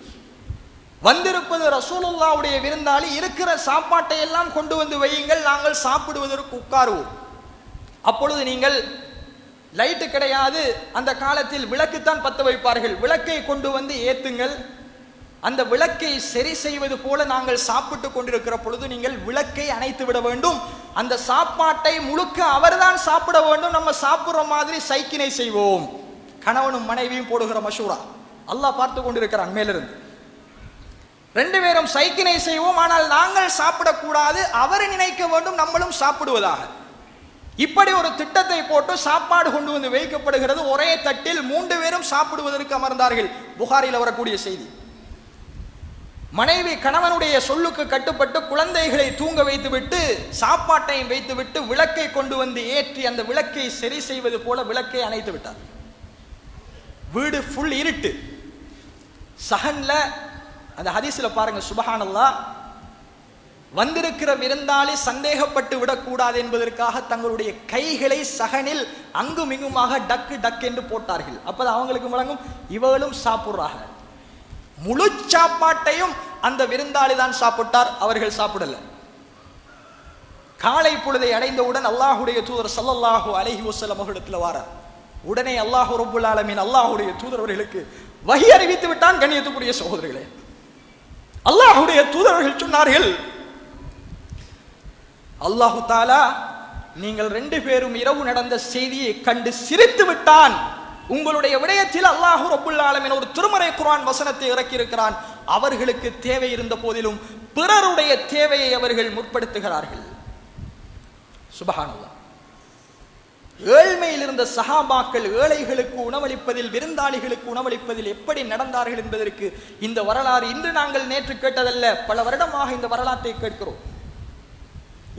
[SPEAKER 1] வந்திருப்பது ரசூலுல்லாஹ்வுடைய விருந்தாளி, இருக்கிற சாப்பாட்டை எல்லாம் கொண்டு வந்து வையுங்கள், நாங்கள் சாப்பிடுவதற்கு உட்காருவோம். அப்பொழுது நீங்கள் லைட்டு கிடையாது, அந்த காலத்தில் விளக்குத்தான் பத்த வைப்பார்கள், விளக்கை கொண்டு வந்து ஏத்துங்கள். அந்த விளக்கை சரி செய்வது போல நாங்கள் சாப்பிட்டு கொண்டிருக்கிற பொழுது நீங்கள் விளக்கை அணைத்து விட வேண்டும். அந்த சாப்பாட்டை முழுக்க அவர்தான் சாப்பிட வேண்டும், நம்ம சாப்பிடுற மாதிரி சைக்கினை செய்வோம். கணவனும் மனைவியும் போடுகிற மஷூரா, அல்லாஹ் பார்த்து கொண்டிருக்கிறான் மேலிருந்து. ரெண்டு பேரும் சைக்கினை செய்வோம், ஆனால் நாங்கள் சாப்பிடக்கூடாது, அவரை நினைக்க வேண்டும் நம்மளும் சாப்பிடுவதாக. இப்படி ஒரு திட்டத்தை போட்டு சாப்பாடு கொண்டு வந்து வைக்கப்படுகிறது. ஒரே தட்டில் 3 பேரும் சாப்பிடுவதற்கு அமர்ந்தார்கள். புகாரில் வரக்கூடிய செய்தி. மனைவி கணவனுடைய சொல்லுக்கு கட்டுப்பட்டு குழந்தைகளை தூங்க வைத்துவிட்டு சாப்பாட்டையும் வைத்துவிட்டு விளக்கை கொண்டு வந்து ஏற்றி அந்த விளக்கை சரி செய்வது போல விளக்கை அணைத்து விட்டார். வீடு ஃபுல் இருட்டு. சஹன்ல அந்த ஹதீஸ்ல பாருங்க, சுபஹானல்லாஹ், வந்திருக்கிற விருந்தாளி சந்தேகப்பட்டு விடக்கூடாது என்பதற்காக தங்களுடைய கைகளை சகனில் அங்கும் இங்குமாக டக்கு டக்கு என்று போட்டார்கள். அப்பதான் அவங்களுக்கு வழங்கும், இவர்களும் சாப்பிடுறாங்க. முழு சாப்பாட்டையும் அந்த விருந்தாளி தான் சாப்பிட்டார், அவர்கள் சாப்பிடல. காலை பொழுதை அடைந்தவுடன் அல்லாஹுடைய தூதர் ஸல்லல்லாஹு அலைஹி வஸல்லம் அவர்களிடத்தில் வாரார். உடனே அல்லாஹ் ரப்புல் ஆலமீன் அல்லாஹுடைய தூதர் அவர்களுக்கு வஹி அறிவித்து விட்டான். கண்ணியத்துக்குரிய சகோதரர்களே, அல்லாஹுடைய தூதர்கள் சொன்னார்கள், அல்லாஹு தாலா நீங்கள் 2 பேரும் இரவு நடந்த செய்தியை கண்டு சிரித்து விட்டான். உங்களுடைய விடயத்தில் அல்லாஹ் ரப்புல் ஆலமீன் ஒரு திருமறை குர்ஆன் வசனத்தை இறக்கி இருக்கிறான். அவர்களுக்கு தேவை இருந்த போதிலும் பிறருடைய தேவையை அவர்கள் முற்படுத்துகிறார்கள். சுப்ஹானல்லாஹ். ஏழ்மையில் இருந்த சஹாபாக்கள் ஏழைகளுக்கு உணவளிப்பதில், விருந்தாளிகளுக்கு உணவளிப்பதில் எப்படி நடந்தார்கள் என்பதற்கு இந்த வரலாறு இன்று நாங்கள் நேற்று கேட்டதல்ல, பல வருடமாக இந்த வரலாற்றை கேட்கிறோம்.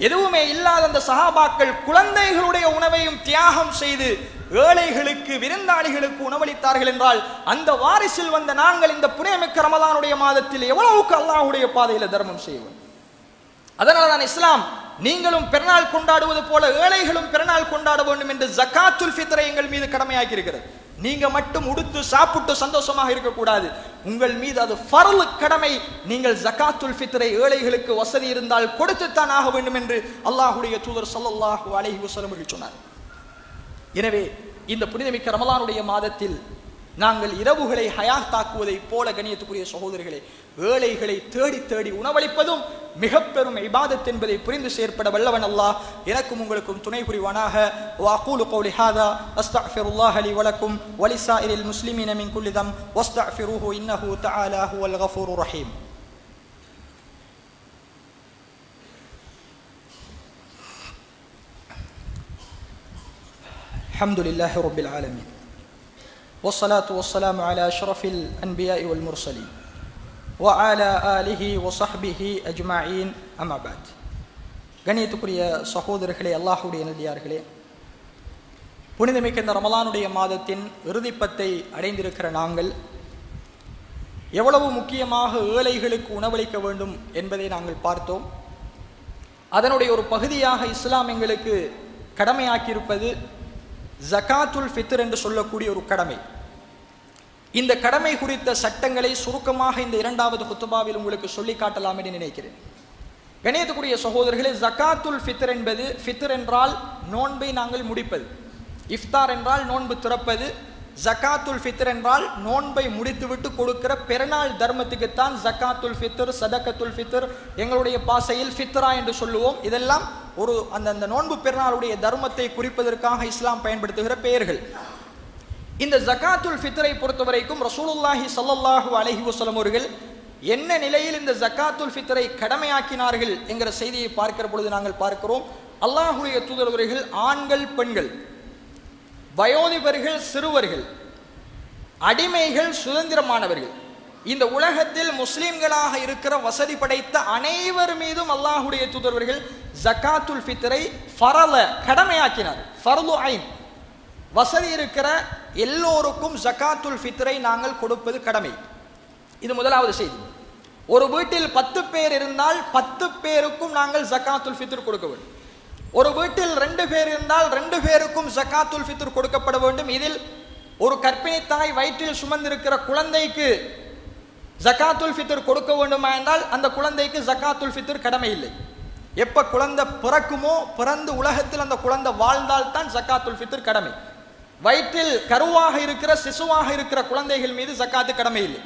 [SPEAKER 1] எதுவுமே இல்லாத அந்த சஹாபாக்கள் குழந்தைகளுடைய உணவையும் தியாகம் செய்து ஏழைகளுக்கு, விருந்தாளிகளுக்கு உணவளித்தார்கள் என்றால் அந்த வாரிசில் வந்த நாங்கள் இந்த புனிதமிக்க ரமலானுடைய மாதத்தில் எவ்வளவுக்கு அல்லாஹ்வுடைய பாதையில் தர்மம் செய்வோம். அதனால்தான் இஸ்லாம் நீங்களும் பெருநாள் கொண்டாடுவது போல ஏழைகளும் பெருநாள் கொண்டாட வேண்டும் என்று ஜகாத்துல் ஃபித்ரை எங்கள் மீது கடமையாக்கி இருக்கிறது. நீங்க மட்டும் உடுத்து சாப்பிட்டு சந்தோஷமாக இருக்கக்கூடாது, உங்கள் மீது அது ஃபர்ல் கடமை. நீங்கள் ஜகாத்துல் ஃபித்ரை ஏழைகளுக்கு வசதி இருந்தால் கொடுத்துத்தான் ஆக வேண்டும் என்று அல்லாஹ்வுடைய தூதர் ஸல்லல்லாஹு அலைஹி வஸல்லம் சொன்னார். எனவே இந்த புனிதமிக்க ரமலானுடைய மாதத்தில் நாங்கள் இரவுகளை ஹயாத்தாக்குவதைப் போல கண்ணியத்துக்குரிய சகோதரர்களே ஏழைகளை தேடி தேடி உணவளிப்பதும் மிக பெரும் இபாதத் என்பதை புரிந்து செயற்பட வல்லவன் அல்லாஹ் எனக்கும் உங்களுக்கும் துணை புரிவானாக. வஅகூலு கௌலி ஹாதா அஸ்தக்ஃபிருல்லாஹ லி வலக்கும் வலிசாயிரில் முஸ்லிமீன மின் குல்லி தம் வஸ்தக்ஃபிருஹு இன்னஹு தஆலா ஹுவல் கஃபூருர் ரஹீம். அல்ஹம்துலில்லாஹி ரப்பில் ஆலமீன் والصلاة والسلام على أشرف الأنبياء والمرسلين وعلى آله وصحبه أجمعين أما بعد. கண்ணியத்துக்குரிய சகோதரர்களே, அல்லாஹ்வுடைய நல்லடியார்களே, புனிதமிக்க இந்த ரமலானுடைய மாதத்தின் இறுதிப்பத்தை அடைந்திருக்கிற நாங்கள் எவ்வளவு முக்கியமாக ஏழைகளுக்கு உணவளிக்க வேண்டும் என்பதை நாங்கள் பார்த்தோம். அதனுடைய ஒரு பகுதியாக இஸ்லாம் எங்களுக்கு கடமையாக்கியிருப்பது ஜகாத்துல் ஃபித்ர் என்று சொல்லக்கூடிய ஒரு கடமை. இந்த கடமை குறித்த சட்டங்களை சுருக்கமாக இந்த இரண்டாவது குத்துபாவில் உங்களுக்கு சொல்லி காட்டலாம் என்று நினைக்கிறேன். கண்ணியத்துக்குரிய சகோதரர்களே, ஜகாத்துல் ஃபித்ர் என்பது, ஃபித்ர் என்றால் நோன்பை நாங்கள் முடிப்பது, இஃப்தார் என்றால் நோன்பு திறப்பது, ஜகாத்துல் ஃபித்ர் என்றால் நோன்பை முடித்துவிட்டு கொடுக்கிற பெருநாள் தர்மத்துக்குத்தான் ஜகாத்துல் ஃபித்ர், சதகத்துல் ஃபித்ர், எங்களுடைய பாசையில் ஃபித்ரா என்று சொல்லுவோம். இதெல்லாம் ஒரு அந்த நோன்பு பெருநாளுடைய தர்மத்தை குறிப்பதற்காக இஸ்லாம் பயன்படுத்துகிற பெயர்கள். இந்த ஜகாத்துல் ஃபித்ரை பொறுத்தவரைக்கும் ரசூலுல்லாஹி ஸல்லல்லாஹு அலைஹி வஸல்லம் அவர்கள் என்ன நிலையில் இந்த ஜகாத்துல் ஃபித்ரை கடமையாக்கினார்கள் என்கிற செய்தியை பார்க்கிற பொழுது நாங்கள் பார்க்கிறோம், அல்லாஹ்வுடைய தூதர் அவர்கள் ஆண்கள், பெண்கள், வயோதிபர்கள், சிறுவர்கள், அடிமைகள், சுதந்திரமானவர்கள், இந்த உலகத்தில் முஸ்லிம்களாக இருக்கிற வசதி படைத்த அனைவர் மீதும் அல்லாஹ்வுடைய தூதர்கள் ஜகாத்துல் ஃபித்ரை ஃபரல கடமையாக்கினார். ஃபர்து ஐன், வசதி இருக்கிற எல்லோருக்கும் ஜகாத்துல் ஃபித்ரை நாங்கள் கொடுப்பது கடமை. இது முதலாவது செய்தி. ஒரு வீட்டில் 10 பேர் இருந்தால் 10 பேருக்கும் நாங்கள் ஜகாத்துல் ஃபித்ர் கொடுக்க வேண்டும். ஒரு வீட்டில் 2 பேர் இருந்தால் 2 பேருக்கும் ஜகாத்துல் ஃபித்ர் கொடுக்கப்பட வேண்டும். இதில் ஒரு கர்ப்பிணி தாய் வயிற்றில் சுமந்திருக்கிற குழந்தைக்கு ஜகாத்துல் ஃபித்ர் கொடுக்க வேண்டுமா என்றால் அந்த குழந்தைக்கு ஜகாத்துல் ஃபித்ர் கடமை இல்லை. எப்ப குழந்தை பிறக்குமோ, பிறந்து உலகத்தில் அந்த குழந்தை வாழ்ந்தால் தான் ஜகாத்துல் ஃபித்ர் கடமை. வயிற்றில் கருவாக இருக்கிற சிசுவாக இருக்கிற குழந்தைகள் மீது ஜகாத்து கடமை இல்லை.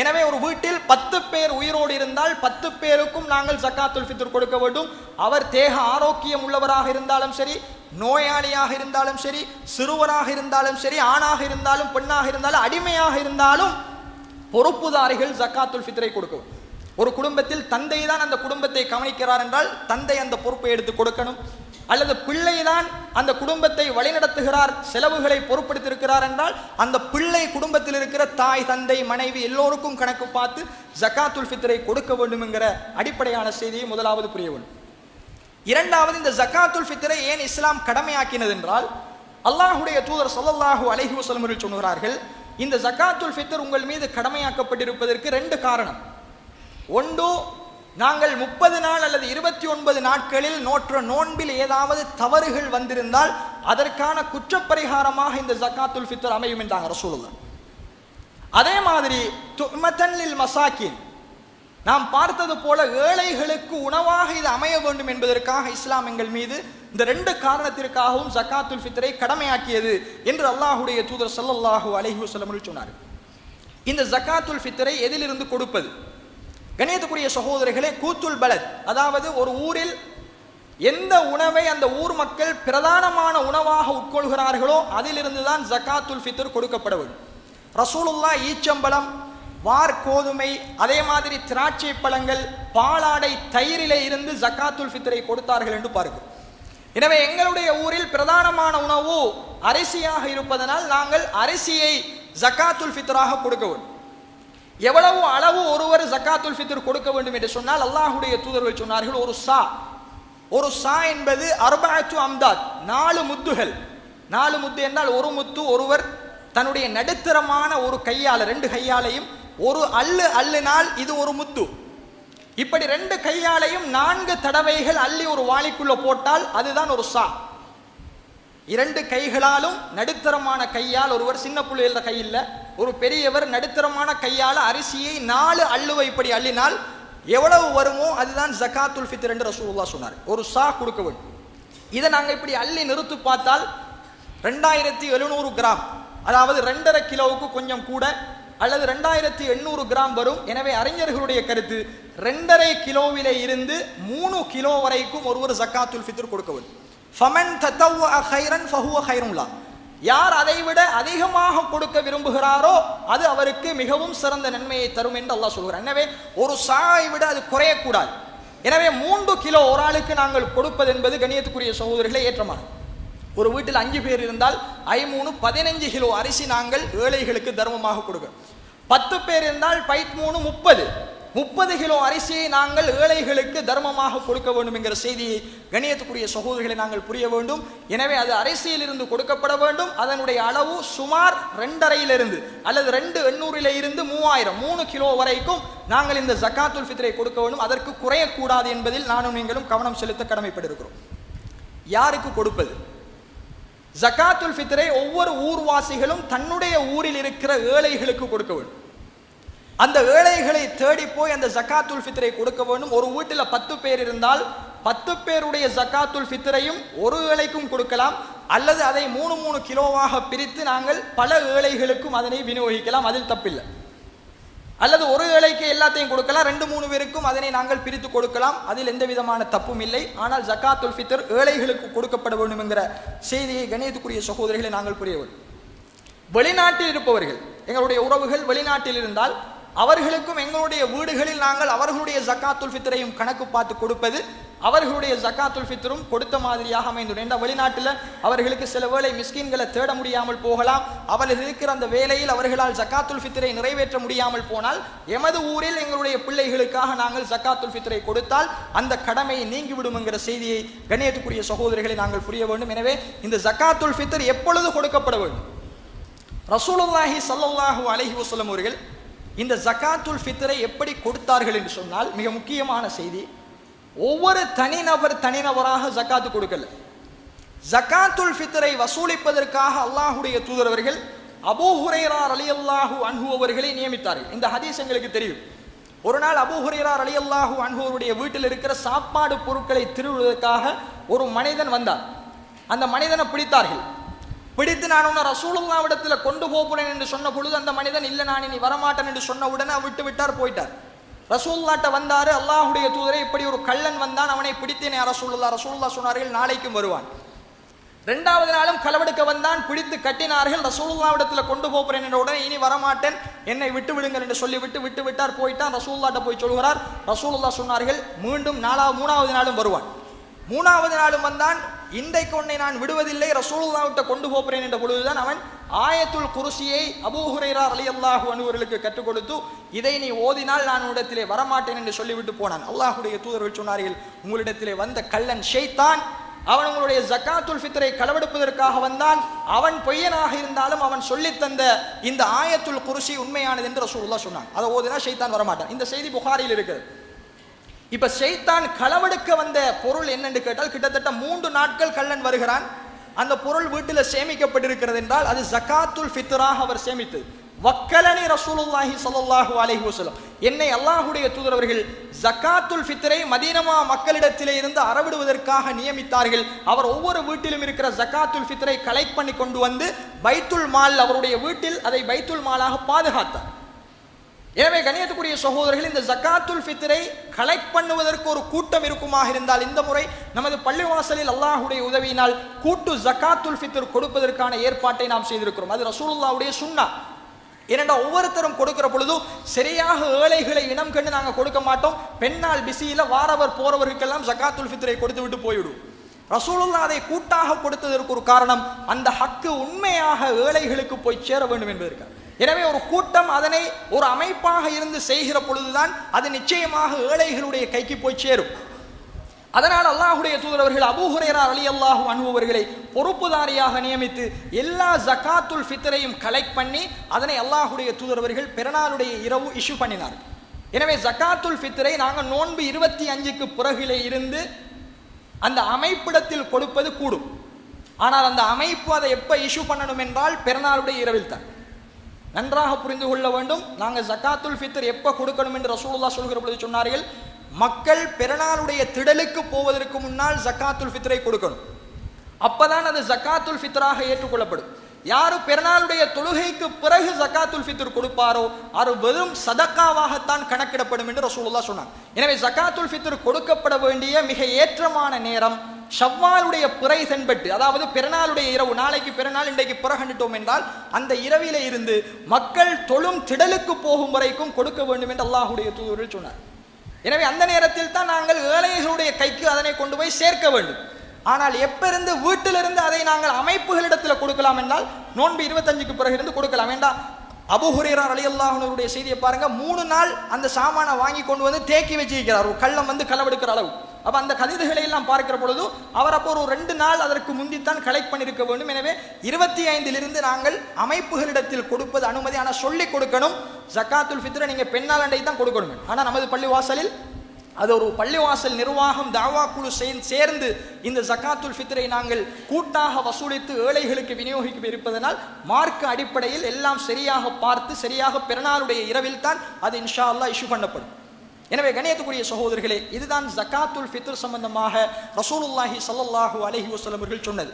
[SPEAKER 1] எனவே ஒரு வீட்டில் 10 பேர் உயிரோடு இருந்தால் 10 பேருக்கும் நாங்கள் ஜகாத்துல் ஃபித்ர் கொடுக்க வேண்டும். அவர் தேக ஆரோக்கியம் உள்ளவராக இருந்தாலும் சரி, நோயாளியாக இருந்தாலும் சரி, சிறுவராக இருந்தாலும் சரி, ஆணாக இருந்தாலும் பெண்ணாக இருந்தாலும் அடிமையாக இருந்தாலும் பொறுப்புதாரிகள் ஜகாத்துல் ஃபித்ரை கொடுக்கும். ஒரு குடும்பத்தில் தந்தை தான் அந்த குடும்பத்தை கவனிக்கிறார் என்றால் தந்தை அந்த பொறுப்பை எடுத்து கொடுக்கணும். அல்லது பிள்ளை தான் அந்த குடும்பத்தை வழிநடத்துகிறார், செலவுகளை பொறுப்படுத்தியிருக்கிறார் என்றால் அந்த பிள்ளை குடும்பத்தில் இருக்கிற தாய், தந்தை, மனைவி எல்லோருக்கும் கணக்கு பார்த்து ஜகாத்துல் ஃபித்ரை கொடுக்க வேண்டும் என்கிற அடிப்படையான செய்தியை முதலாவது புரிய வேண்டும். இரண்டாவது, இந்த ஜகாத்துல் ஃபித்ரை ஏன் இஸ்லாம் கடமையாக்கினது என்றால், அல்லாஹ்வுடைய தூதர் ஸல்லல்லாஹு அலைஹி வஸல்லம் அவர்கள் சொன்னார்கள், இந்த ஜகாத்துல் ஃபித்ர் உங்கள் மீது கடமையாக்கப்பட்டிருப்பதற்கு 2 காரணம். ஒன்று, நாங்கள் 30 நாள் அல்லது 29 நாட்களில் நோற்ற நோன்பில் ஏதாவது தவறுகள் வந்திருந்தால் அதற்கான குற்றப்பரிகாரமாக இந்த ஜகாத்துல் ஃபித்ர் அமையும் என்றாங்க ரசூலுல்லாஹ். அதே மாதிரி துஅமத்தன் லில் மசாகின், நாம் பார்த்தது போல ஏழைகளுக்கு உணவாக இது அமைய வேண்டும் என்பதற்காக இஸ்லாம் எங்கள் மீது இந்த 2 காரணத்திற்காகவும் ஜகாத்துல் ஃபித்ரை கடமையாக்கியது என்று அல்லாஹ்வுடைய தூதர் ஸல்லல்லாஹு அலைஹி வஸல்லம் சொன்னார். இந்த ஜகாத்துல் ஃபித்ரை எதிலிருந்து கொடுப்பது? கண்ணியத்துக்குரிய சகோதரர்களே, கூத்துல் பலத், அதாவது ஒரு ஊரில் எந்த உணவை அந்த ஊர் மக்கள் பிரதானமான உணவாக உட்கொள்கிறார்களோ அதிலிருந்து தான் ஜகாத்துல் ஃபித்ர் கொடுக்கப்பட வேண்டும். ரசூலுல்லாஹ் ஈச்சம்பழம், வார்கோதுமை, அதே மாதிரி திராட்சை பழங்கள், பாலாடை, தயிரிலே இருந்து ஜகாத்துல் ஃபித்ரை கொடுத்தார்கள் என்று பார்க்கிறோம். எனவே எங்களுடைய ஊரில் பிரதானமான உணவு அரிசியாக இருப்பதனால் நாங்கள் அரிசியை ஜகாத்துல் ஃபித்ராக கொடுக்க வேண்டும். எவ்வளவு அளவு ஒருவர் ஜகாத்துல் ஃபித்ர் கொடுக்க வேண்டும் என்று சொன்னால் அல்லாஹ்வுடைய தூதர்கள் சொன்னார்கள், ஒரு சா என்பது 4 அம்தாத், 4 முத்துகள். 4 முத்து என்றால் ஒரு முத்து ஒருவர் தன்னுடைய நடுத்தரமான ஒரு கையால, 2 கையாலையும் ஒரு அள்ளினால் இது ஒரு முத்து. இப்படி 2 கையாலையும் 4 தடவைகள் அள்ளி ஒரு வாளிக்குள்ள போட்டால் அதுதான் ஒரு சா. 2 கைகளாலும் நடுத்தரமான கையால், ஒருவர் சின்ன புள்ளையில கை இல்லை, ஒரு பெரியவர் நடுத்தரமான கையால அரிசியை 4 அள்ளுவை இப்படி அள்ளினால் எவ்வளவு வருமோ அதுதான் ஜகாத்துல் ஃபித்ர் என்று ரசூலுல்லாஹ் சொன்னார். ஒரு சா கொடுக்க வேண்டும். இதை நாங்கள் இப்படி அள்ளி நிறுத்து பார்த்தால் 2700 கிராம், அதாவது 2.5 கிலோவுக்கு கொஞ்சம் கூட அல்லது 2800 கிராம் வரும். எனவே அறிஞர்களுடைய கருத்து 2.5 கிலோவிலே இருந்து 3 கிலோ வரைக்கும் ஒருவர் ஜக்காத்துல் ஃபித்ர் கொடுக்க வேண்டும். ஃபமன் தத்தவ்வஅ கைரன் ஃபஹுவ கைருன் லஹ், யார் அதைவிட அதிகமாக கொடுக்க விரும்புகிறாரோ அது அவருக்கு மிகவும் சிறந்த நன்மையை தரும் என்று அல்லாஹ் சொல்கிறார். எனவே ஒரு சாயை விட அது குறையக்கூடாது. எனவே 3 கிலோ ஒரு ஆளுக்கு நாங்கள் கொடுப்பது என்பது கண்ணியத்துக்குரிய சகோதரர்களை ஏற்றமானது. ஒரு வீட்டில் 5 பேர் இருந்தால் 15 கிலோ அரிசி நாங்கள் ஏழைகளுக்கு தர்மமாக கொடுக்கிறோம். 10 பேர் இருந்தால் 30 கிலோ அரிசியை நாங்கள் ஏழைகளுக்கு தர்மமாக கொடுக்க வேண்டும் என்கிற செய்தியை கண்ணியத்துக்குரிய சகோதரர்களை நாங்கள் புரிய வேண்டும். எனவே அது அரிசியில் இருந்து கொடுக்கப்பட வேண்டும். அதனுடைய அளவு சுமார் 2.5 அல்லது 2.800 இருந்து 3000 3 கிலோ வரைக்கும் நாங்கள் இந்த ஜக்காத்துல் ஃபித்ரை கொடுக்க வேண்டும். அதற்கு குறையக்கூடாது என்பதில் நானும் நீங்களும் கவனம் செலுத்த கடமைப்பட்டிருக்கிறோம். யாருக்கு கொடுப்பது? ஜக்காத்துல் ஃபித்ரை ஒவ்வொரு ஊர்வாசிகளும் தன்னுடைய ஊரில் இருக்கிற ஏழைகளுக்கு கொடுக்க வேண்டும். அந்த ஏழைகளை தேடி போய் அந்த ஜக்காத்துல் ஃபித்ரை கொடுக்க வேண்டும். ஒரு வீட்டில் 10 பேர் இருந்தால் 10 பேருடைய ஜக்காத்துல் ஃபித்ரையும் ஒரு ஏழைக்கும் கொடுக்கலாம், அல்லது அதை 3 கிலோவாக பிரித்து நாங்கள் பல ஏழைகளுக்கும் அதனை விநியோகிக்கலாம், அதில் தப்பில்லை. அல்லது ஒரு ஏழைக்கு எல்லாத்தையும் கொடுக்கலாம், 2-3 பேருக்கும் அதனை நாங்கள் பிரித்து கொடுக்கலாம், அதில் எந்த விதமான தப்பும் இல்லை. ஆனால் ஜக்காத்துல் ஃபித்ர் ஏழைகளுக்கு கொடுக்கப்பட வேண்டும் என்கிற செய்தியை கண்ணியத்துக்குரிய சகோதரிகளை நாங்கள் புரிய வேண்டும். வெளிநாட்டில் இருப்பவர்கள், எங்களுடைய உறவுகள் வெளிநாட்டில் இருந்தால் அவர்களுக்கும் எங்களுடைய வீடுகளில் நாங்கள் அவர்களுடைய ஜக்காத்துல் ஃபித்ரையும் கணக்கு பார்த்து கொடுப்பது அவர்களுடைய ஜக்காத்துல் ஃபித்ரும் கொடுத்த மாதிரியாக அமைந்துடும். என்ற வெளிநாட்டில் அவர்களுக்கு சில வேளை மிஸ்கின்களை தேட முடியாமல் போகலாம். அவர்கள் இருக்கிற அந்த வேலையில் அவர்களால் ஜக்காத்துல் ஃபித்ரை நிறைவேற்ற முடியாமல் போனால் எமது ஊரில் எங்களுடைய பிள்ளைகளுக்காக நாங்கள் ஜக்காத்துல் ஃபித்ரை கொடுத்தால் அந்த கடமையை நீங்கிவிடும் என்கிற செய்தியை கண்ணியத்துக்குரிய சகோதரிகளை நாங்கள் புரிய வேண்டும். எனவே இந்த ஜக்காத்துல் ஃபித்ர் எப்பொழுது கொடுக்கப்பட வேண்டும்? ரசூலுல்லாஹி ஸல்லல்லாஹு அலைஹி வஸல்லம் அவர்கள் இந்த ஜக்காத்துல் ஃபித்ரை எப்படி கொடுத்தார்கள் என்று சொன்னால் மிக முக்கியமான செய்தி, ஒவ்வொரு தனிநபராக ஜக்காத்து கொடுக்கல. ஜக்காத்துல் ஃபித்ரை வசூலிப்பதற்காக அல்லாஹ்வுடைய தூதர் அவர்கள் அபூ ஹுரைரா ரலியல்லாஹு அன்ஹு அவர்களை நியமித்தார்கள். இந்த ஹதீஸ் எங்களுக்கு தெரியும். ஒரு நாள் அபூ ஹுரைரா ரலியல்லாஹு அன்ஹு அவருடைய வீட்டில் இருக்கிற சாப்பாடு பொருட்களை திருடுவதற்காக ஒரு மனிதன் வந்தார். அந்த மனிதனை பிடித்தார்கள். பிடித்து நான் உன்னை ரசூலுல்லாஹ்விடத்தில் கொண்டு போகிறேன் என்று சொன்ன பொழுது அந்த மனிதன் இல்லை நான் இனி வரமாட்டேன் என்று சொன்ன உடனே விட்டு விட்டார், போயிட்டார். ரசூலுல்லாஹ்ட்ட வந்தாரு, அல்லாஹ்வுடைய தூதரை இப்படி ஒரு கள்ளன் வந்தான், அவனை பிடித்தேன் யா ரசூலுல்லாஹ். ரசூலுல்லாஹ் சொன்னார்கள் நாளைக்கும் வருவான். 2வது நாளும் களவெடுக்க வந்தான், பிடித்து கட்டினார்கள். ரசூலுல்லாஹ்விடத்தில் கொண்டு போகிறேன் என்ற உடனே இனி வரமாட்டேன், என்னை விட்டு விடுங்கள் என்று சொல்லிவிட்டு விட்டு விட்டார், போயிட்டான். ரசூலுல்லாஹ்ட்ட போய் சொல்கிறார். ரசூலுல்லாஹ் சொன்னார்கள் மீண்டும் 3வது நாளும் வருவான். 3வது நாளும் வந்தான், இன்றைக்கு உன்னை நான் விடுவதில்லை, ரசூலுல்லாஹ்விட்ட கொண்டு போகிறேன் என்ற பொழுதுதான் அவன் ஆயத்துல் குர்சியை அபூ ஹுரைரா ரலியல்லாஹு அன்ஹு அவர்களுக்கு கற்றுக் கொடுத்து இதை நீ ஓதினால் நான் உன்னிடத்திலே வரமாட்டேன் என்று சொல்லிவிட்டு போனான். அல்லாஹ்வுடைய தூதர்கள் சொன்னார்கள், உங்களிடத்திலே வந்த கள்ளன் ஷைத்தான், அவன் உங்களுடைய ஜக்காத்துல் ஃபித்ரை களவெடுப்பதற்காக வந்தான். அவன் பொய்யனாக இருந்தாலும் அவன் சொல்லித் தந்த இந்த ஆயத்துல் குர்சி உண்மையானது என்று ரசூலுல்லாஹ் சொன்னான். அதை ஓதினா ஷைத்தான் வரமாட்டான். இந்த செய்தி புகாரில் இருக்கிறது. இப்ப ஷைத்தான் களவெடுக்க வந்த பொருள் என்னென்று கேட்டால் கிட்டத்தட்ட 3 நாட்கள் கள்ளன் வருகிறான். அந்த பொருள் வீட்டில் சேமிக்கப்பட்டிருக்கிறது என்றால் அது ஜக்காத்துல் ஃபித்ராக அவர் சேமித்தது. வக்கலனி ரசூலுல்லாஹி ஸல்லல்லாஹு அலைஹி வஸல்லம், என்னை அல்லாஹ்வுடைய தூதர் அவர்கள் ஜக்காத்துல் ஃபித்ரை மதீனா மக்களிடத்திலே இருந்து அறவிடுவதற்காக நியமித்தார்கள். அவர் ஒவ்வொரு வீட்டிலும் இருக்கிற ஜக்காத்துல் ஃபித்ரை கலெக்ட் பண்ணி கொண்டு வந்து பைத்துல் மால் அவருடைய வீட்டில் அதை பைத்துல் மாலாக பாதுகாத்தார். எனவே கண்ணியத்துக்குரிய சகோதரர்கள், இந்த ஜக்காத்துல் ஃபித்ரை கலெக்ட் பண்ணுவதற்கு ஒரு கூட்டம் இருக்குமாக இருந்தால் இந்த முறை நமது பள்ளிவாசலில் அல்லாஹ்வுடைய உதவியினால் கூட்டு ஜக்காத்துல் ஃபித்ர் கொடுப்பதற்கான ஏற்பாட்டை நாம் செய்திருக்கிறோம். அது ரசூலுல்லாஹ்வுடைய சுன்னா. ஏனென்றால் ஒவ்வொருத்தரும் கொடுக்கிற பொழுது சரியாக ஏழைகளை இனம் கண்டு நாங்கள் கொடுக்க மாட்டோம். பெண்ணால் பிஸியில வாரவர் போறவர்களுக்கெல்லாம் ஜக்காத்துல் ஃபித்ரை கொடுத்து விட்டு போய்விடும். ரசூலுல்லாஹ் அதை கூட்டாக கொடுத்ததற்கு ஒரு காரணம் அந்த ஹக்கு உண்மையாக ஏழைகளுக்கு போய் சேர வேண்டும் என்பதற்கு. எனவே ஒரு கூட்டம் அதனை ஒரு அமைப்பாக இருந்து செய்கிற பொழுதுதான் அது நிச்சயமாக ஏழைகளுடைய கைக்கு போய் சேரும். அதனால் அல்லாஹ்வுடைய தூதர் அவர்கள் அபூ ஹுரைரா ரலியல்லாஹு அன்ஹு அவர்களை பொறுப்புதாரியாக நியமித்து எல்லா ஜக்காத்துல் ஃபித்ரையும் கலெக்ட் பண்ணி அதனை அல்லாஹ்வுடைய தூதர் அவர்கள் பெருநாளுடைய இரவு இஷ்யூ பண்ணினார். எனவே ஜக்காத்துல் ஃபித்ரை நாங்கள் நோன்பு 25க்கு பிறகிலே இருந்து அந்த அமைப்பிடத்தில் கொடுப்பது கூடும். ஆனால் அந்த அமைப்பு அதை எப்ப இஷ்யூ பண்ணணும் என்றால் பெருநாளுடைய இரவில் தான். நன்றாக புரிந்து கொள்ள வேண்டும். நாங்கள் ஜக்காத்துல் ஃபித்ர் எப்ப கொடுக்கணும் என்று ரசூலுல்லாஹ் சொல்கிற பொழுது சொன்னார்கள், மக்கள் பெருநாளுடைய திடலுக்கு போவதற்கு முன்னால் ஜக்காத்துல் ஃபித்ரை கொடுக்கணும். அப்பதான் அது ஜக்காத்துல் ஃபித்ராக ஏற்றுக்கொள்ளப்படும். யாரு பெருநாளுடைய தொழுகைக்கு பிறகு ஜகாத்துல் ஃபித்ர் கொடுப்பாரோ அது வெறும் சதக்காவாகத்தான் கணக்கிடப்படும் என்று ரசூலுல்லாஹ் சொன்னார். எனவே ஜகாத்துல் ஃபித்ர் கொடுக்கப்பட வேண்டிய மிக ஏற்றமான நேரம் ஷவ்வாலுடைய பிறை தென்பட்டு, அதாவது பெருநாளுடைய இரவு, நாளைக்கு பெருநாள் இன்றைக்கு பிறகண்டுட்டோம் என்றால் அந்த இரவிலே இருந்து மக்கள் தொழும் திடலுக்கு போகும் வரைக்கும் கொடுக்க வேண்டும் என்று அல்லாஹ்வுடைய தூதர் சொன்னார். எனவே அந்த நேரத்தில் தான் நாங்கள் ஏழைகளுடைய கைக்கு அதனை கொண்டு போய் சேர்க்க வேண்டும். ஆனால் எப்பிருந்து வீட்டிலிருந்து அதை நாங்கள் அமைப்புகளிடத்தில் கொடுக்கலாம் என்றால் நோன்பு 25க்கு பிறகு இருந்து கொடுக்கலாம். வேண்டாம், அபூ ஹுரைரா ரலியல்லாஹு அன்ஹுடைய செய்தியை பாருங்க. 3 நாள் அந்த சாமானை வாங்கி கொண்டு வந்து தேக்கி வச்சிருக்கிறார், ஒரு கள்ளம் வந்து களவெடுக்கிற அளவு. அப்ப அந்த கதிதுகளை எல்லாம் பார்க்கிற பொழுது அவர் அப்போ ஒரு 2 நாள் அதற்கு முந்தித்தான் கலெக்ட் பண்ணிருக்க வேண்டும். எனவே 25லிருந்து நாங்கள் அமைப்புகளிடத்தில் கொடுப்பது அனுமதி. ஆனால் சொல்லி கொடுக்கணும், ஜகாத்துல் ஃபித்ரை நீங்க பெண்ணால் அண்டை தான் கொடுக்கணும். ஆனால் நமது பள்ளிவாசலில் அது ஒரு பள்ளிவாசல் நிர்வாகம் தாவா குழு சேர்ந்து இந்த ஜகாத்துல் ஃபித்ரை நாங்கள் கூட்டாக வசூலித்து ஏழைகளுக்கு விநியோகிக்க இருப்பதனால் மார்க்க அடிப்படையில் எல்லாம் சரியாக பார்த்து சரியாக பெருநாளுடைய இரவில் தான் அது இன்ஷா அல்லாஹ் இஷ்யூ பண்ணப்படும். எனவே கண்ணியத்துக்குரிய சகோதரர்களே, இதுதான் ஜகாத்துல் ஃபித்ர் சம்பந்தமாக ரசூலுல்லாஹி ஸல்லல்லாஹு அலைஹி வஸல்லம் அவர்கள் சொன்னது.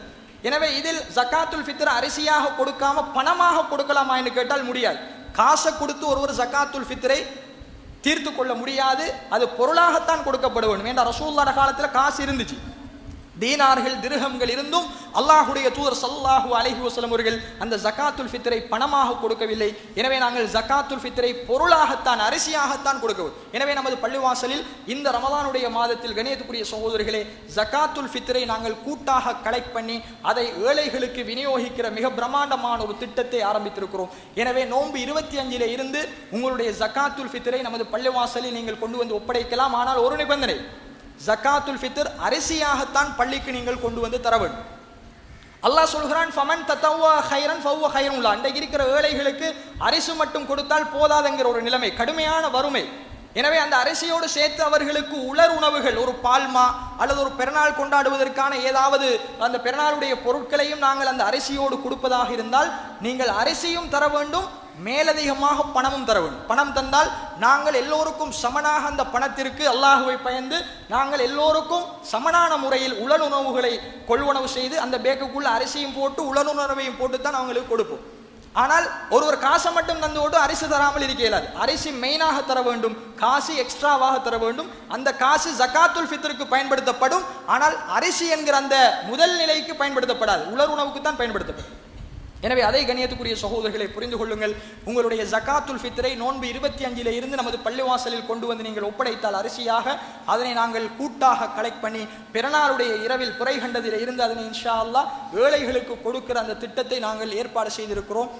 [SPEAKER 1] எனவே இதில் ஜகாத்துல் ஃபித்ர் அரிசியாக கொடுக்காம பணமாக கொடுக்கலாமா என்று கேட்டால் முடியாது. காசை கொடுத்து ஒருவர் ஜகாத்துல் ஃபித்ரை தீர்த்து கொள்ள முடியாது, அது பொருளாகத்தான் கொடுக்கப்பட வேண்டும். ஏன்னா ரசூலுல்லாஹ் காலத்தில் காசு இருந்துச்சு, தீனார்கள் திர்ஹம்கள் இருந்தும் அல்லாஹ்வுடைய தூதர் ஸல்லல்லாஹு அலைஹி வஸல்லம் அவர்கள் அந்த ஜகாத்துல் ஃபித்ரை பணமாக கொடுக்கவில்லை. எனவே நாங்கள் ஜகாத்துல் ஃபித்ரை பொருளாகத்தான் அரிசியாகத்தான் கொடுக்கிறோம். எனவே நமது பள்ளிவாசலில் இந்த ரமலானுடைய மாதத்தில் கண்ணியத்துக்குரிய சகோதரர்களே ஜகாத்துல் ஃபித்ரை நாங்கள் கூட்டாக கலெக்ட் பண்ணி அதை ஏழைகளுக்கு விநியோகிக்கிற மிக பிரம்மாண்டமான ஒரு திட்டத்தை ஆரம்பித்திருக்கிறோம். எனவே நோன்பு 25ல் இருந்து உங்களுடைய ஜகாத்துல் ஃபித்ரை நமது பள்ளிவாசலில் நீங்கள் கொண்டு வந்து ஒப்படைக்கலாம். ஆனால் ஒரு நிபந்தனை, ஜகாத்துல் ஃபித்ர் அரிசியாகத்தான் பள்ளிக்கு நீங்கள் கொண்டு வந்து தர வேண்டும். அல்லாஹ் சொல்கிறான், ஃபமன் தத்தவ்வா கைரன் ஃபவ்வ கைரும் லஹு. அன்றைக்கு இருக்கிற ஏழைகளுக்கு அரிசி மட்டும் கொடுத்தால் போதாதுங்கிற ஒரு நிலைமை, கடுமையான வறுமை. எனவே அந்த அரிசியோடு சேர்த்து அவர்களுக்கு உலர் உணவுகள், ஒரு பால்மா அல்லது ஒரு பெருநாள் கொண்டாடுவதற்கான ஏதாவது அந்த பெருநாளுடைய பொருட்களையும் நாங்கள் அந்த அரிசியோடு கொடுப்பதாக இருந்தால் நீங்கள் அரிசியும் தர வேண்டும், மேலதிகமாக பணமும் தர வேண்டும். பணம் தந்தால் நாங்கள் எல்லோருக்கும் சமனாக அந்த பணத்திற்கு அல்லாஹுவை பயந்து நாங்கள் எல்லோருக்கும் சமனான முறையில் உலனுணவுகளை கொள்வனவு செய்து அந்த பேக்குக்குள்ள அரிசியும் போட்டு உலனுணர்வையும் போட்டு தான் அவங்களுக்கு கொடுப்போம். ஆனால் ஒருவர் காசை மட்டும் தந்து ஓட்டு அரிசி தராமல் இருக்க இயலாது. அரிசி மெயினாக தர வேண்டும், காசு எக்ஸ்ட்ராவாக தர வேண்டும். அந்த காசு ஜகாத்துல் ஃபித்ருக்கு பயன்படுத்தப்படும். ஆனால் அரிசி என்கிற அந்த முதல் நிலைக்கு பயன்படுத்தப்படாது, உலர் உணவுக்கு தான் பயன்படுத்தப்படும். எனவே அதை கண்ணியத்துக்குரிய சகோதரர்களை புரிந்து கொள்ளுங்கள். உங்களுடைய ஜகாத்துல் ஃபித்ரை நோன்பு 25ல் இருந்து நமது பள்ளிவாசலில் கொண்டு வந்து நீங்கள் ஒப்படைத்தால் அரிசியாக அதனை நாங்கள் கூட்டாக கலெக்ட் பண்ணி பெருநாளுடைய இரவில் பிறை கண்டதில் இருந்து அதனை இன்ஷா அல்லாஹ் ஏழைகளுக்கு கொடுக்கிற அந்த திட்டத்தை நாங்கள் ஏற்பாடு செய்திருக்கிறோம்.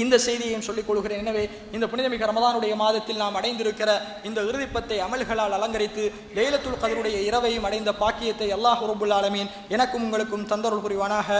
[SPEAKER 1] இந்த செய்தியையும் சொல்லிக் கொள்கிறேன். எனவே இந்த புனிதமிக ரமலானுடைய மாதத்தில் நாம் அடைந்திருக்கிற இந்த இறுதிப்பத்தை அமல்களால் அலங்கரித்து லைலத்துல் கத்ருடைய இரவையும் அடைந்த பாக்கியத்தை அல்லாஹ் ரப்புல் ஆலமீன் எனக்கும் உங்களுக்கும் தந்தருள் புரிவானாக.